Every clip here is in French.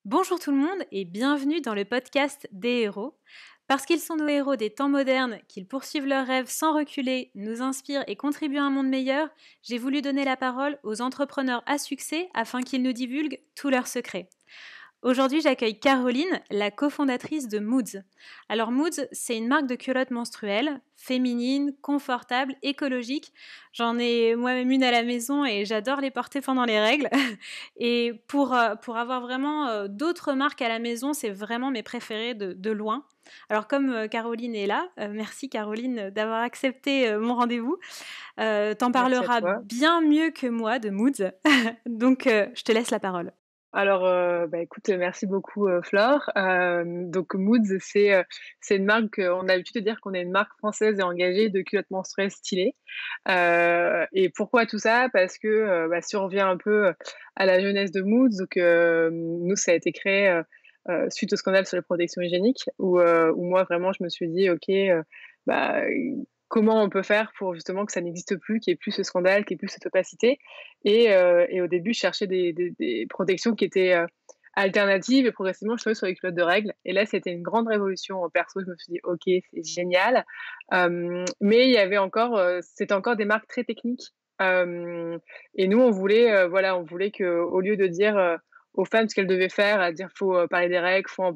Bonjour tout le monde et bienvenue dans le podcast des héros. Parce qu'ils sont nos héros des temps modernes, qu'ils poursuivent leurs rêves sans reculer, nous inspirent et contribuent à un monde meilleur, j'ai voulu donner la parole aux entrepreneurs à succès afin qu'ils nous divulguent tous leurs secrets. Aujourd'hui, j'accueille Caroline, la cofondatrice de Moods. Alors Moods, c'est une marque de culottes menstruelles, féminine, confortable, écologique. J'en ai moi-même une à la maison et j'adore les porter pendant les règles. Et pour avoir vraiment d'autres marques à la maison, c'est vraiment mes préférés de loin. Alors comme Caroline est là, merci Caroline d'avoir accepté mon rendez-vous. T'en Merci à parleras toi. bien mieux que moi de Moods. Donc je te laisse la parole. Alors, écoute, merci beaucoup, Flore. Donc Moods, c'est une marque, on a l'habitude de dire qu'on est une marque française et engagée de culottes menstruelles stylées. Et pourquoi tout ça? Parce que, si on revient un peu à la jeunesse de Moods, donc nous, ça a été créé, suite au scandale sur les protections hygiéniques où moi, vraiment, je me suis dit: «OK, bah, comment on peut faire pour justement que ça n'existe plus, qu'il y ait plus ce scandale, qu'il y ait plus cette opacité?» Et au début, je cherchais des protections qui étaient, alternatives et progressivement, je suis tombée sur les culottes de règles et là, c'était une grande révolution, perso. Je me suis dit: «OK, c'est génial». Mais il y avait encore, c'était encore des marques très techniques, hem et nous, on voulait, voilà, on voulait qu'au lieu de dire, aux femmes ce qu'elles devaient faire, à dire: «Faut, parler des règles, faut en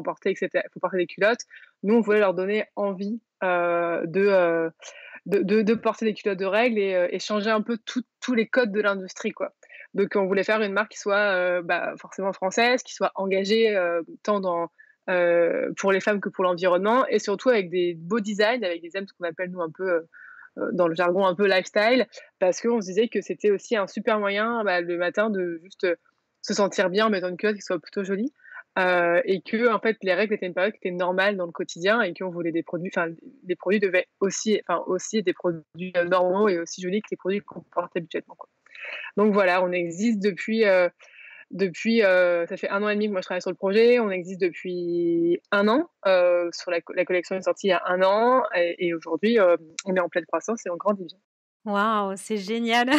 porter et cetera, faut porter des culottes». Nous, on voulait leur donner envie, de porter des culottes de règles et changer un peu tous les codes de l'industrie, quoi. Donc on voulait faire une marque qui soit, forcément française, qui soit engagée, tant pour les femmes que pour l'environnement et surtout avec des beaux designs, avec des thèmes, ce qu'on appelle nous un peu, dans le jargon un peu lifestyle, parce qu'on se disait que c'était aussi un super moyen, le matin de juste, se sentir bien en mettant une culotte qui soit plutôt jolie, et que en fait les règles étaient une période qui était normale dans le quotidien et qu'on voulait des produits, enfin les produits devaient aussi des produits, normaux et aussi jolis que les produits qu'on porte habituellement, quoi. Donc voilà, on existe depuis, ça fait 1 an et demi que moi je travaille sur le projet. On existe depuis 1 an, sur la collection est sortie il y a 1 an et aujourd'hui, on est en pleine croissance et on grandit bien. Waouh, c'est génial!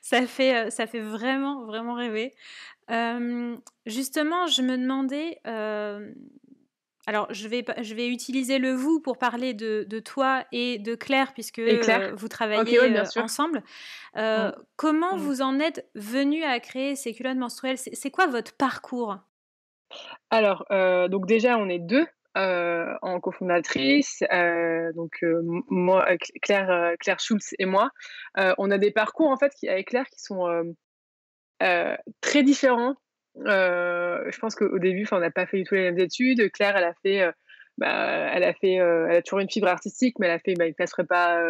Ça fait vraiment, vraiment rêver. Justement, je me demandais, alors je vais utiliser le «vous» pour parler de toi et de Claire puisque, Et Claire? vous OK, ouais, travaillez, bien sûr. ensemble. Mmh. Comment Mmh. vous en êtes venus à créer ces culottes menstruelles? C'est quoi votre parcours? Alors, donc déjà on est 2 en cofondatrices, donc moi, Claire Schultz et moi. On a des parcours en fait avec Claire qui sont, très différents. Je pense qu'au début, enfin, on n'a pas fait du tout les mêmes études. Claire, elle a toujours une fibre artistique, mais elle a fait, une classe prépa,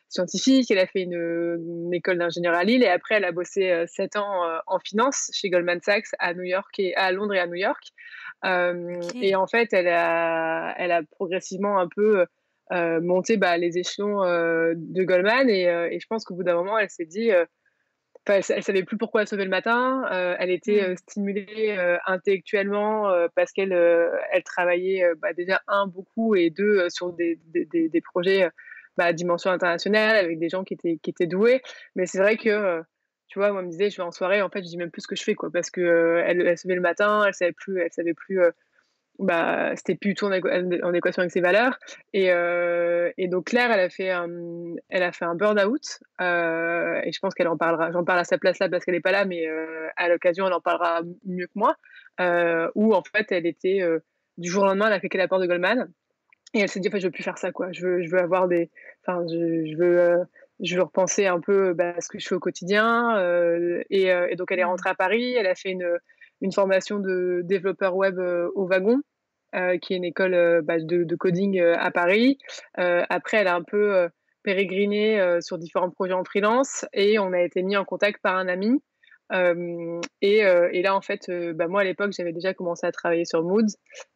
scientifique. Elle a fait une école d'ingénieur à Lille et après elle a bossé, 7 ans, en finance chez Goldman Sachs à New York et à Londres et à New York. Et OK. en fait, elle a progressivement un peu, monté, les échelons, de Goldman et je pense qu'au bout d'un moment, elle s'est dit, enfin, elle savait plus pourquoi elle se levait le matin. Elle était, Mmh. stimulée, intellectuellement, parce elle travaillait, déjà beaucoup et 2 sur des projets, à dimension internationale avec des gens qui étaient doués. Mais c'est vrai que, tu vois, moi, elle me disait: «Je vais en soirée, en fait, je dis même plus ce que je fais, quoi». Parce que, elle se levait le matin, elle savait plus, c'était plus du tout en équation avec ses valeurs et donc Claire, elle a fait un burn-out, et je pense qu'elle en parlera. J'en parle à sa place là parce qu'elle est pas là, mais à l'occasion, elle en parlera mieux que moi, où en fait, elle était, du jour au lendemain, elle a claqué la porte de Goldman et elle s'est dit: «En fait, je veux plus faire ça, quoi. Je veux avoir des enfin, je veux repenser un peu, ce que je fais au quotidien», et donc elle est Mmh. rentrée à Paris. Elle a fait une formation de développeur web, au Wagon, qui est une école, de coding, à Paris. Après elle a un peu, pérégriné, sur différents projets en freelance et on a été mis en contact par un ami. Et là, en fait, moi, à l'époque, j'avais déjà commencé à travailler sur Moods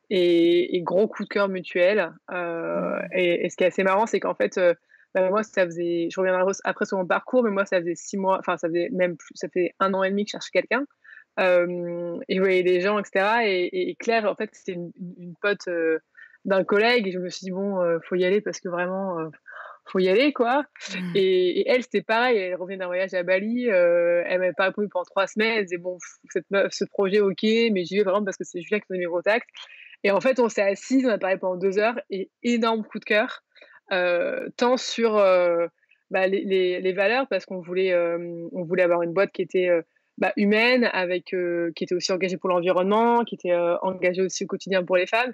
et gros coup de cœur mutuel. Mmh. Et ce qui est assez marrant, c'est qu'en fait, moi, ça faisait je reviendrai après sur mon parcours, mais moi, ça faisait 6 mois, enfin, ça faisait même plus, ça fait 1 an et demi que je cherchais quelqu'un. Et je voyais des gens et cetera et Claire, en fait, c'était une pote, d'un collègue et je me suis dit: «Bon, faut y aller parce que vraiment, faut y aller, quoi. Mmh. Et elle, c'était pareil, elle revenait d'un voyage à Bali, elle m'avait pas répondu pendant 3 semaines, elle disait: «Bon, cette meuf ce projet, OK, mais j'y vais vraiment parce que c'est Julien qui m'a mis en contact». Et en fait, on s'est assises, on a parlé pendant 2 heures et énorme coup de cœur, tant sur, bah, les valeurs parce qu'on voulait, on voulait avoir une boîte qui était, bah, humaine avec, qui était aussi engagée pour l'environnement, qui était, engagée aussi au quotidien pour les femmes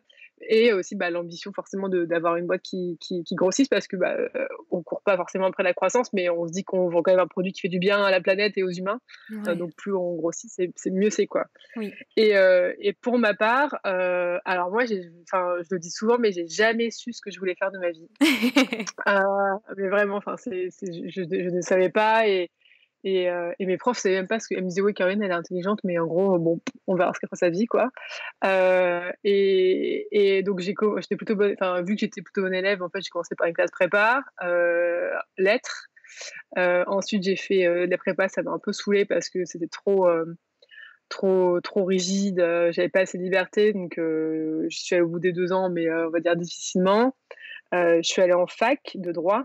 et aussi, bah, l'ambition forcément de d'avoir une boîte qui grossisse parce que, bah, on court pas forcément après la croissance, mais on se dit qu'on vend quand même un produit qui fait du bien à la planète et aux humains, Ouais, donc plus on grossit, c'est mieux c'est, quoi. oui. Et pour ma part, alors moi enfin, je le dis souvent, mais j'ai jamais su ce que je voulais faire de ma vie. Mais vraiment, enfin, c'est je ne savais pas et mes profs savaient même pas ce que elles me disaient: «Oui, Caroline, elle est intelligente, mais en gros, bon, on verra ce qu'elle fera de sa vie, quoi». Et donc j'étais plutôt bonne, enfin, vu que j'étais plutôt bonne élève, en fait, j'ai commencé par une classe prépa, lettres. Ensuite, j'ai fait, de la prépa, ça m'a un peu saoulée parce que c'était trop rigide, j'avais pas assez de liberté donc j'y suis allée au bout des 2 ans mais on va dire difficilement. Je suis allée en fac de droit,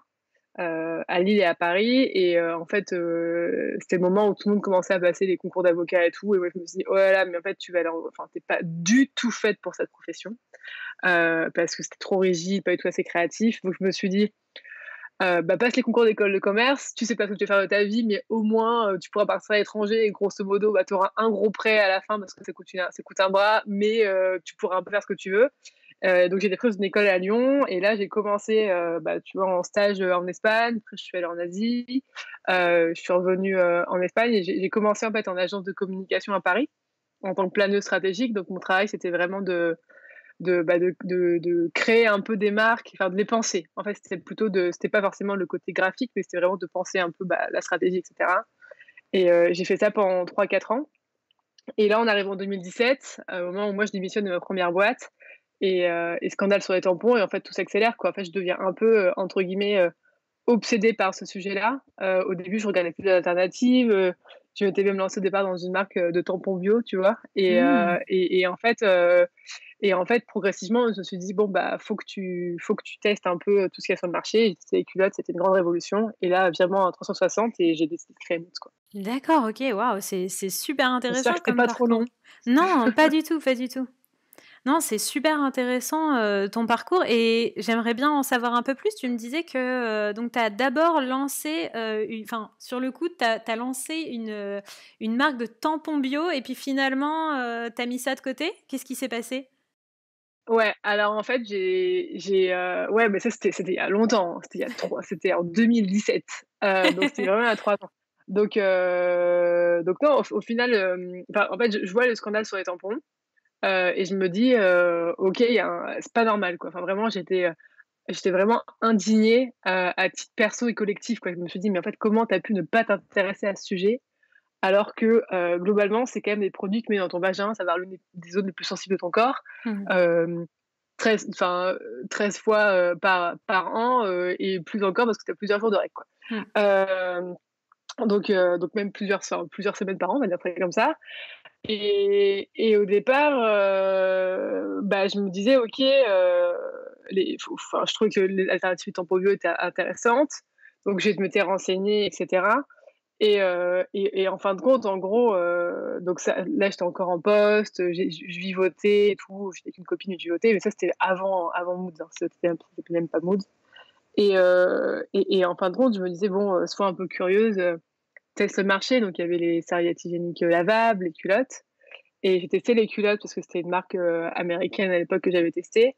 à Lille et à Paris et en fait, c'était le moment où tout le monde commençait à passer les concours d'avocat et tout et moi je me suis dit: «Oh là là, mais en fait tu vas aller en enfin tu pas du tout faite pour cette profession», parce que c'était trop rigide, pas du tout assez créatif. Donc je me suis dit: bah, passe les concours d'école de commerce, tu sais pas ce que tu veux faire de ta vie, mais au moins, tu pourras partir à l'étranger et grosso modo, bah, tu auras un gros prêt à la fin parce que ça coûte un bras, mais tu pourras un peu faire ce que tu veux. Donc j'ai été prise dans une école à Lyon et là j'ai commencé, bah, tu vois, en stage, en Espagne, après je suis allée en Asie, je suis revenue, en Espagne et j'ai commencé en fait en agence de communication à Paris, en tant que planeuse stratégique. Donc mon travail, c'était vraiment de créer un peu des marques, enfin de les penser. En fait, c'était pas forcément le côté graphique, mais c'était vraiment de penser un peu, bah, la stratégie et cetera et j'ai fait ça pendant 3-4 ans et là, on arrive en 2017, au moment où moi je démissionne de ma première boîte et scandale sur les tampons et en fait tout s'accélère, quoi. En fait, je deviens un peu, entre guillemets, obsédée par ce sujet-là. Au début, je regardais plus d'alternatives, je m'étais même lancée au départ dans une marque, de tampons bio, tu vois? Mmh. Et en fait, progressivement, je me suis dit: «Bon, bah, faut que tu testes un peu, tout ce qu'il y a sur le marché». J'ai testé les culottes, c'était une grande révolution et là, virement à 360 et j'ai décidé de créer Moods, quoi. D'accord, OK, waouh, c'est super J'espère intéressant que c'était comme pas trop parcours. long. Non, pas du tout, pas du tout. Non, c'est super intéressant, ton parcours et j'aimerais bien en savoir un peu plus. Tu me disais que, donc tu as d'abord lancé, une enfin, sur le coup, tu as lancé une marque de tampons bio et puis finalement, tu as mis ça de côté? Qu'est-ce qui s'est passé? Ouais, alors en fait, ouais, mais ça, c'était il y a longtemps, hein, c'était en 2017, donc c'était vraiment il y a 3 ans. Donc non, au final, enfin, en fait, je vois le scandale sur les tampons, et je me dis: «OK, il y a un c'est pas normal, quoi». Enfin, vraiment, j'étais vraiment indignée, à titre perso et collectif, quoi. Je me suis dit: «Mais en fait, comment tu as pu ne pas t'intéresser à ce sujet?» alors que, globalement, c'est quand même des produits que tu mets dans ton vagin, ça va l'une des zones les plus sensibles de ton corps, Mmh. hem, 13 fois, par an, et plus encore parce que tu as plusieurs jours de règles, quoi. Mmh. Hem, donc même plusieurs semaines par an, on va dire ça comme ça et au départ, bah, je me disais: «OK, je trouvais que les alternatives tampons bio étaient intéressantes», donc je m'étais renseignée et cetera et en fin de compte, en gros, donc ça là, j'étais encore en poste, je vivotais et tout, j'étais avec une copine et je vivotais, mais ça, c'était avant Moods, hein, ça s'appelait même pas Moods et en fin de compte, je me disais: «Bon, sois un peu curieuse, teste le marché». Donc il y avait les serviettes hygiéniques, lavables, les culottes et j'ai testé les culottes parce que c'était une marque, américaine à l'époque que j'avais testée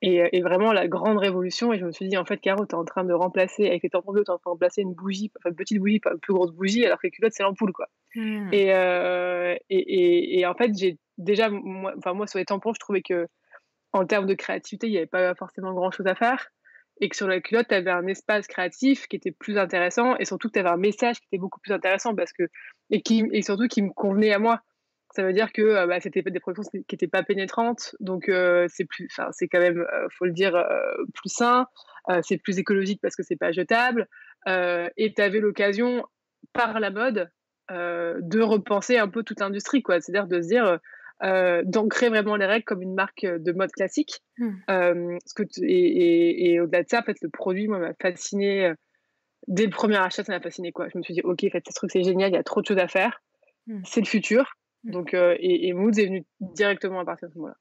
et vraiment la grande révolution et je me suis dit: «En fait, Caro, tu es en train de remplacer avec les tampons bleus, tu es en train de remplacer une bougie, enfin une petite bougie, pas une plus grosse bougie, alors que les culottes, c'est l'ampoule, quoi». Mmh. Et en fait, j'ai déjà moi sur les tampons, je trouvais qu'en termes de créativité, il y avait pas forcément grand chose à faire et que sur la culotte, tu avais un espace créatif qui était plus intéressant et surtout que tu avais un message qui était beaucoup plus intéressant parce que et surtout qui me convenait à moi. Ça veut dire que, bah, c'était pas des productions qui étaient pas pénétrantes, donc c'est quand même, faut le dire, plus sain, c'est plus écologique parce que c'est pas jetable, et tu avais l'occasion, par la mode, de repenser un peu toute l'industrie, quoi. C'est-à-dire de se dire, d'ancrer vraiment les règles comme une marque, de mode classique. Mmh. Ce que t et au-delà de ça, en fait, le produit, moi, m'a fasciné. Dès le premier achat, ça m'a fasciné, quoi. Je me suis dit: «OK, en fait, ce truc, c'est génial, il y a trop de choses à faire, Mmh. c'est le futur». Mmh. Donc et Moods est venu directement à partir de ce moment-là.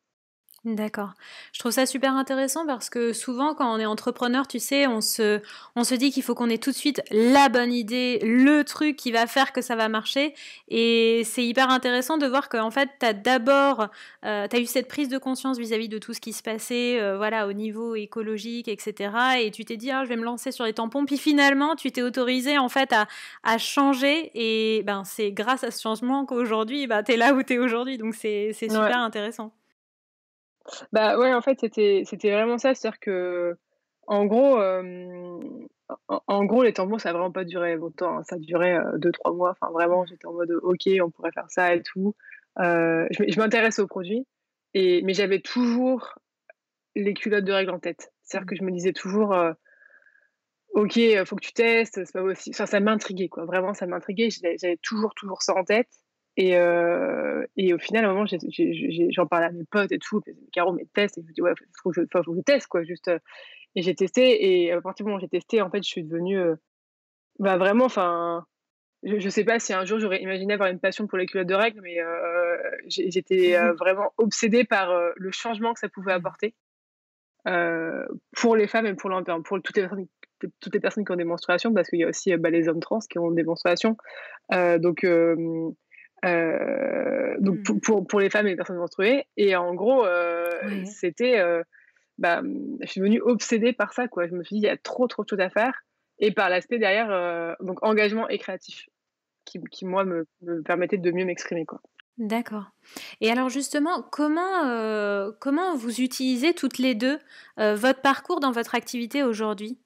D'accord. Je trouve ça super intéressant parce que souvent quand on est entrepreneur, tu sais, on se dit qu'il faut qu'on ait tout de suite la bonne idée, le truc qui va faire que ça va marcher et c'est hyper intéressant de voir qu'en fait, tu as d'abord, tu eu cette prise de conscience vis-à-vis de tout ce qui se passait, voilà, au niveau écologique et cetera et tu t'es dit: «Ah, je vais me lancer sur les tampons», puis finalement, tu t'es autorisé en fait à changer et ben, c'est grâce à ce changement qu'aujourd'hui, bah, tu es là où tu es aujourd'hui donc c'est Ouais. super intéressant. Bah, ouais, en fait, c'était vraiment ça. C'est-à-dire qu'en gros, en gros, les tampons, ça a vraiment pas duré longtemps, hein. Ça a duré, 2-3 mois. Enfin, vraiment, j'étais en mode: «OK, on pourrait faire ça et tout». Je m'intéresse aux produits mais j'avais toujours les culottes de règles en tête. C'est-à-dire Mmh. que je me disais toujours, OK, faut que tu testes, c'est pas possible. Enfin, ça m'intriguait, quoi. Vraiment, ça m'intriguait. J'avais toujours ça en tête et au final, à un moment, j'en parlais à mes potes et tout. Ils me disaient: «Caro, mais teste» et je me dis: «Ouais, faut que je teste, quoi, juste». Et j'ai testé et à partir du moment où j'ai testé, en fait, je suis devenue, bah, vraiment, enfin, je sais pas si un jour j'aurais imaginé avoir une passion pour les culottes de règles, mais j'étais, vraiment obsédée par, le changement que ça pouvait Mmh. apporter. Pour les femmes et pour toutes les personnes qui ont des menstruations, parce qu'il y a aussi, bah, les hommes trans qui ont des menstruations. Donc Mmh. pour les femmes et les personnes menstruées et en gros, Ouais. c'était, je suis devenue obsédée par ça, quoi. Je me suis dit: «Il y a trop de choses à faire» et par l'aspect derrière, donc engagement et créatif qui moi me permettait de mieux m'exprimer, quoi. D'accord et alors justement, comment vous utilisez toutes les 2 votre parcours dans votre activité aujourd'hui?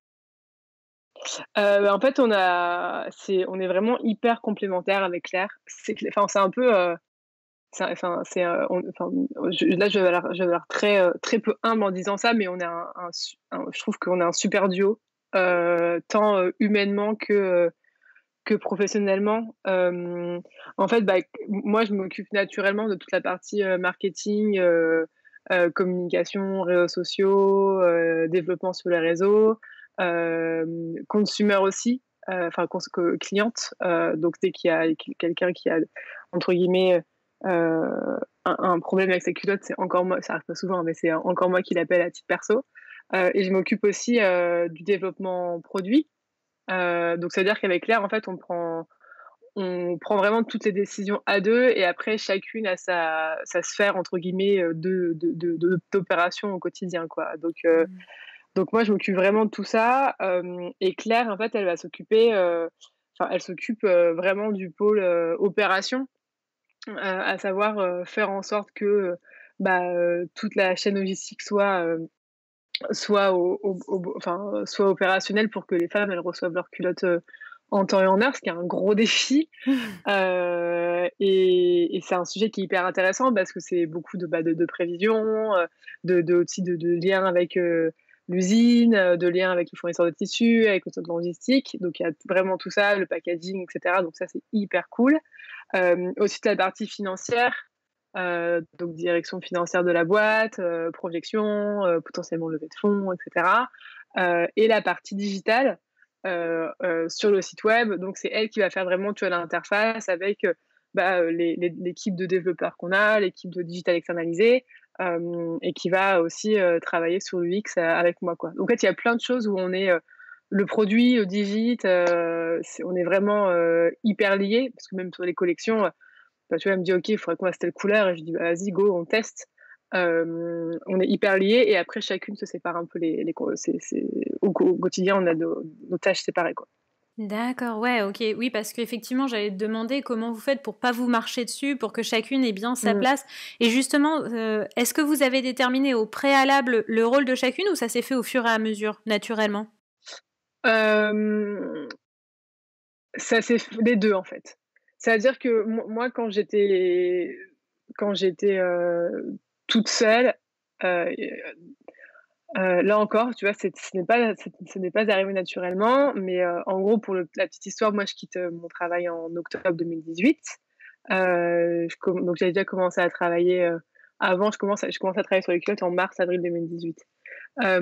Bah, en fait, on est vraiment hyper complémentaires avec Claire. C'est un peu, c'est, enfin, je vais l'air très peu humble en disant ça, mais on est je trouve qu'on est un super duo, tant, humainement que professionnellement. En fait, bah, moi, je m'occupe naturellement de toute la partie, marketing, communication, réseaux sociaux, développement sur les réseaux, consumer aussi, enfin cliente. Donc dès qu'il y a quelqu'un qui a entre guillemets, un problème avec sa culotte, c'est encore moi, ça arrive pas souvent, mais c'est encore moi qui l'appelle à titre perso. Et je m'occupe aussi, du développement produit. Donc ça veut dire qu'avec Claire, en fait, on prend vraiment toutes les décisions à 2 et après chacune a sa «sphère» entre guillemets, d'opération au quotidien, quoi. Mmh. Donc moi, je m'occupe vraiment de tout ça, et Claire, en fait, elle va s'occuper, enfin, elle s'occupe, vraiment du pôle, opération, à savoir, faire en sorte que, bah, toute la chaîne logistique soit soit opérationnelle pour que les femmes, elles reçoivent leurs culottes, en temps et en heure, ce qui est un gros défi. Et c'est un sujet qui est hyper intéressant parce que c'est beaucoup de prévisions, aussi de liens avec, l'usine, de liens avec le fournisseur de tissus, avec le centre logistique. Donc il y a vraiment tout ça, le packaging et cetera. Donc ça, c'est hyper cool. Aussi toute la partie financière, donc direction financière de la boîte, projection, potentiellement levée de fonds et cetera. Et la partie digitale, sur le site web. Donc c'est elle qui va faire vraiment, tu vois, l'interface avec, bah, l'équipe de développeurs qu'on a, l'équipe de digital externalisé, et qui va aussi, travailler sur l'UX, avec moi, quoi. Donc en fait, il y a plein de choses où on est, le produit, le digit, on est vraiment, hyper liés parce que même sur les collections, bah, tu vois, elle me dit: «OK, il faudrait qu'on fasse telle couleur» et je dis: «Bah, vas-y, go, on teste». On est hyper liés et après chacune se sépare un peu les co c'est au quotidien, on a nos tâches séparées, quoi. D'accord, ouais, OK. Oui, parce qu'effectivement, j'allais te demander comment vous faites pour pas vous marcher dessus, pour que chacune ait bien sa Mmh. place et justement, est-ce que vous avez déterminé au préalable le rôle de chacune ou ça s'est fait au fur et à mesure, naturellement? Hem, Ça s'est f les 2 en fait. C'est-à-dire que moi quand j'étais, toute seule, heu là encore, tu vois, ce n'est pas arrivé naturellement, mais en gros, pour la petite histoire, moi, je quitte, mon travail en octobre 2018. Donc j'avais déjà commencé à travailler, avant je commence à travailler sur les culottes en mars-avril 2018. Mais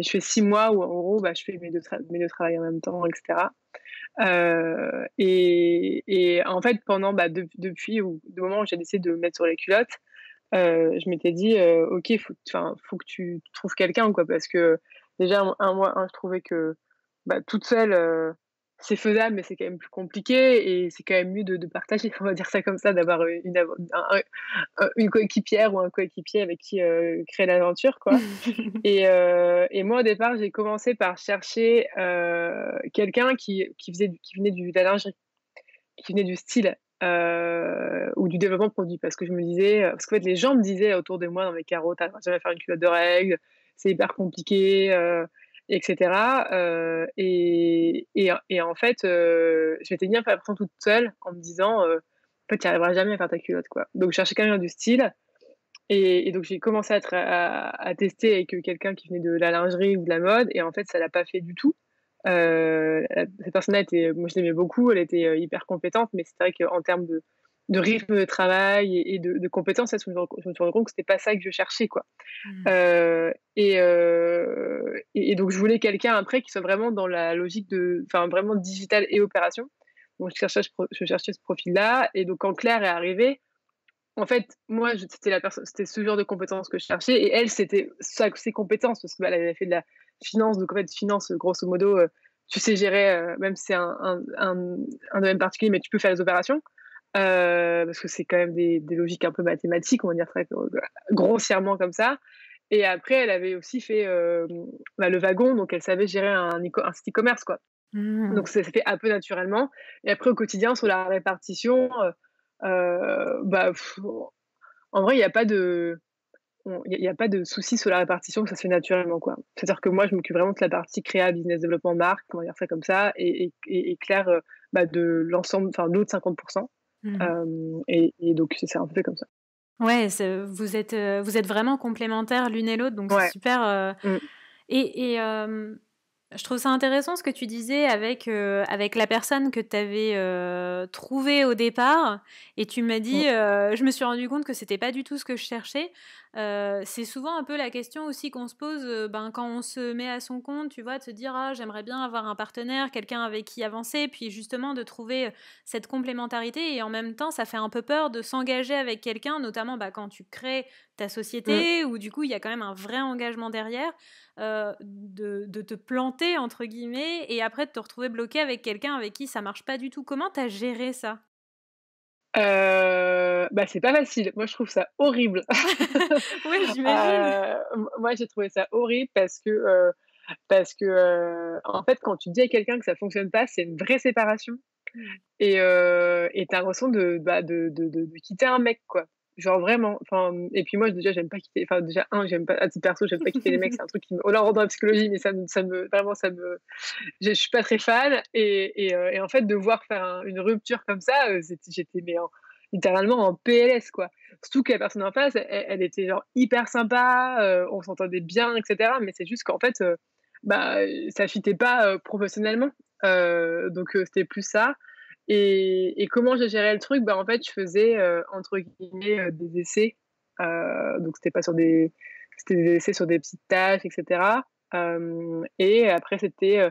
je fais 6 mois où en gros, bah, je fais mes 2 travails en même temps et cetera. Et en fait pendant, bah, depuis ou du moment où j'ai décidé de me mettre sur les culottes, je m'étais dit, «OK, faut que tu trouves quelqu'un, quoi». Parce que déjà, je trouvais que, bah, toute seule, c'est faisable, mais c'est quand même plus compliqué et c'est quand même mieux de partager, on va dire ça comme ça, d'avoir, une coéquipière ou un coéquipier avec qui, créer l'aventure, quoi. Et moi, au départ, j'ai commencé par chercher, quelqu'un qui venait de la lingerie, qui venait du style, ou du développement de produit. Parce que je me disais, parce qu'en fait, les gens me disaient autour de moi dans mes carreaux: «Tu arriveras jamais à faire une culotte de règles, c'est hyper compliqué», et cetera, et en fait, je m'étais mis un peu la pression toute seule en me disant, «En fait, tu arriveras jamais à faire ta culotte, quoi». Donc je cherchais quelqu'un du style et donc j'ai commencé à tester avec, quelqu'un qui venait de la lingerie ou de la mode et en fait, ça l'a pas fait du tout. Cette personne-là était moi je l'aimais beaucoup, elle était, hyper compétente, mais c'est vrai qu'en termes de rythme de travail et de compétences, là, je me suis rendu compte que c'était pas ça que je cherchais, quoi. Mmh. Et donc je voulais quelqu'un après qui soit vraiment dans la logique vraiment digital et opération. Donc je cherchais ce profil-là et donc quand Claire est arrivée, en fait, moi, c'était ce genre de compétences que je cherchais et elle, c'était ses compétences parce que, bah, elle avait fait de la finance, donc en fait, finance, grosso modo, tu sais gérer, même si c'est un domaine particulier, mais tu peux faire les opérations, parce que c'est quand même des logiques un peu mathématiques, on va dire très grossièrement comme ça. Et après, elle avait aussi fait, bah, le wagon, donc elle savait gérer un site e-commerce, quoi. Mmh. Donc ça s'est fait un peu naturellement et après au quotidien sur la répartition, bah, en vrai, il y a pas de souci sur la répartition, ça se fait naturellement, quoi. C'est-à-dire que moi, je m'occupe vraiment de la partie créa, business développement, marque, on va dire ça comme ça et Claire, bah, de l'ensemble, enfin, l'autre 50. Mmh. Et donc c'est un peu fait comme ça. Ouais, vous êtes vraiment complémentaires l'une et l'autre, donc c'est Ouais. super, Mmh. je trouve ça intéressant ce que tu disais avec la personne que tu avais, trouvée au départ et tu m'as Mmh. dit, «Je me suis rendu compte que c'était pas du tout ce que je cherchais». C'est souvent un peu la question aussi qu'on se pose, quand on se met à son compte, tu vois? De se dire: «Ah, j'aimerais bien avoir un partenaire, quelqu'un avec qui avancer», puis justement de trouver, cette complémentarité et en même temps, ça fait un peu peur de s'engager avec quelqu'un, notamment, quand tu crées ta Mmh. société où du coup, il y a quand même un vrai engagement derrière. De te «planter» entre guillemets et après de te retrouver bloqué avec quelqu'un avec qui ça marche pas du tout. Comment tu as géré ça? Bah, c'est pas facile. Moi, je trouve ça horrible. Ouais, j'imagine. Moi, j'ai trouvé ça horrible parce que, en fait, quand tu dis à quelqu'un que ça fonctionne pas, c'est une vraie séparation Mmh. et tu as l'impression de quitter un mec, quoi. Genre vraiment, enfin, et puis moi, déjà, j'aime pas quitter enfin, déjà, j'aime pas à titre perso, j'aime pas quitter les mecs, c'est un truc qui me oh là, on rentre dans la psychologie, mais je suis pas très fan et en fait, de voir faire une rupture comme ça, j'étais littéralement en PLS, quoi. Surtout que la personne en face, elle était genre hyper sympa, on s'entendait bien et cetera, mais c'est juste qu'en fait, bah, ça fitait pas, professionnellement. C'était plus ça et comment j'ai géré le truc? Bah, en fait, je faisais, entre guillemets, «des essais», donc c'était des essais sur des petites tâches et cetera, et après c'était,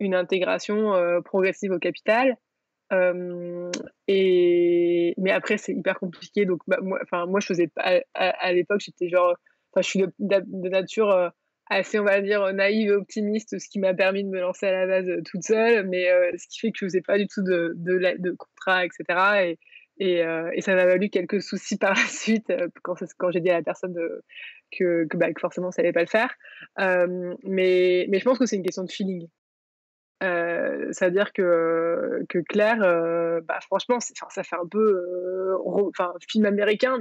une intégration, progressive au capital. Hem Mais après c'est hyper compliqué donc bah, moi je faisais pas à l'époque j'étais genre, enfin je suis de nature, assez on va dire, naïve et optimiste, ce qui m'a permis de me lancer à la base, toute seule, mais ce qui fait que je faisais pas du tout de contrat et cetera et ça m'a valu quelques soucis par la suite, quand j'ai dit à la personne, que forcément ça allait pas le faire. Mais je pense que c'est une question de feeling. C'est-à-dire que Claire, bah, franchement, ça fait un peu, film américain,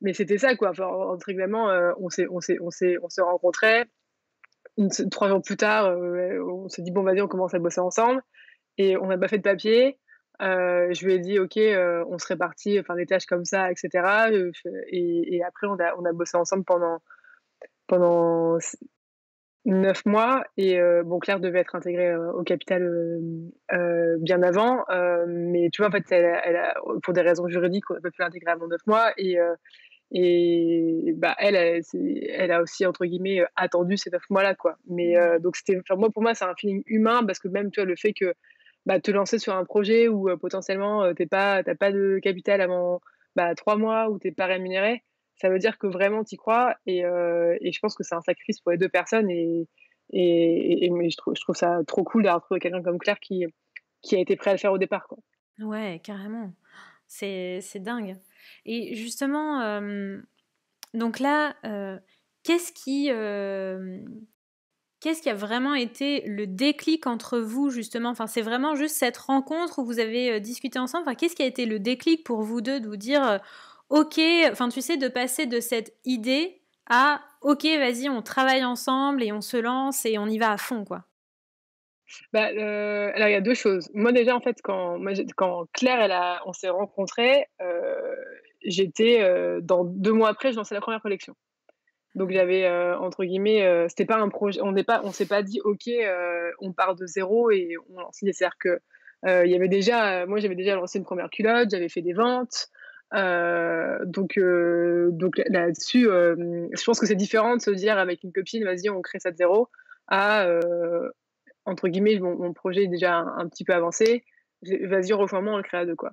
mais c'était ça, quoi. Enfin, entre guillemets, on s'est rencontrés. 3 jours plus tard, on s'est dit: «Bon, vas-y, on commence à bosser ensemble» et on n'a pas fait de papier. Je lui ai dit: «OK, on se répartit, enfin, des tâches comme ça et cetera», et après on a bossé ensemble pendant 9 mois et bon, Claire devait être intégrée, au capital, bien avant, mais tu vois, en fait, elle a pour des raisons juridiques, on a pas pu l'intégrer avant 9 mois et bah, elle a aussi entre guillemets, «attendu» ces 9 mois-là, quoi. Mais Ouais. donc c'était enfin moi, pour moi, c'est un feeling humain parce que même, tu vois, le fait que, bah, te lancer sur un projet où, potentiellement, tu pas de capital avant, bah, 3 mois, où tu es pas rémunéré, ça veut dire que vraiment tu y crois et je pense que c'est un sacrifice pour les 2 personnes et mais je trouve ça trop cool d'avoir trouvé quelqu'un comme Claire qui a été prêt à le faire au départ, quoi. Ouais, carrément. C'est dingue et justement, donc là, qu'est-ce qui, qu'est-ce qui a vraiment été le déclic entre vous justement? Enfin, c'est vraiment juste cette rencontre où vous avez, discuté ensemble? Enfin, qu'est-ce qui a été le déclic pour vous 2 de vous dire, «OK», enfin, tu sais, de passer de cette idée à: «OK, vas-y, on travaille ensemble et on se lance et on y va à fond», quoi? Bah, alors il y a 2 choses. Moi déjà en fait quand Claire on s'est rencontrés, j'étais, dans 2 mois après je lançais la première collection. Donc j'avais, entre guillemets, c'était pas un projet on s'est pas dit: «OK, on part de zéro et on lance». C'est-à-dire que, il y avait déjà, moi j'avais déjà lancé une première culotte, j'avais fait des ventes, donc là-dessus, je pense que c'est différent de se dire avec une copine: «Vas-y on crée ça de zéro» à, entre guillemets, mon projet est déjà un petit peu avancé. Vas-y, rejoins-moi, on le crée à 2, quoi.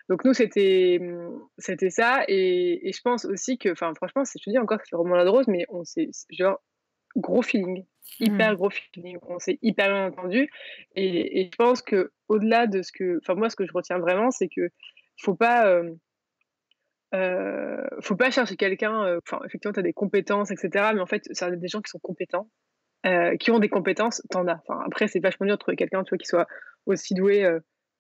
Donc nous, c'était ça et je pense aussi que enfin, franchement, je te dis encore, c'est le roman à la rose, mais on s'est genre, gros feeling, hyper Mmh. gros feeling. On s'est hyper bien entendus et je pense qu'au-delà de ce que enfin, moi, ce que je retiens vraiment, c'est que faut pas, faut pas chercher quelqu'un, enfin, effectivement, tu as des compétences et cetera, mais en fait, ça des gens qui sont compétents. Qui ont des compétences, tu en as. Enfin, après, c'est vachement dur de trouver quelqu'un, tu vois, qui soit aussi doué,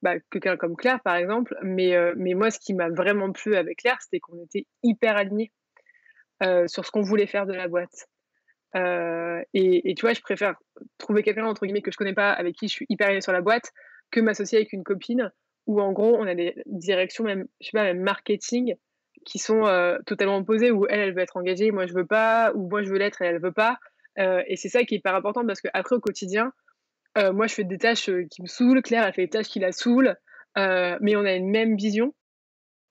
bah, que quelqu'un comme Claire, par exemple. Mais moi, ce qui m'a vraiment plu avec Claire, c'était qu'on était hyper alignés, sur ce qu'on voulait faire de la boîte. Et tu vois, je préfère trouver quelqu'un, entre guillemets, que je connais pas, avec qui je suis hyper alignée sur la boîte, que m'associer avec une copine où, en gros, on a des directions même, je sais pas, même marketing qui sont, totalement opposées, où elle veut être engagée, moi je veux pas, ou moi je veux l'être et elle veut pas. Et c'est ça qui est hyper important parce qu'après au quotidien, moi je fais des tâches, qui me saoulent, Claire elle fait des tâches qui la saoulent, mais on a une même vision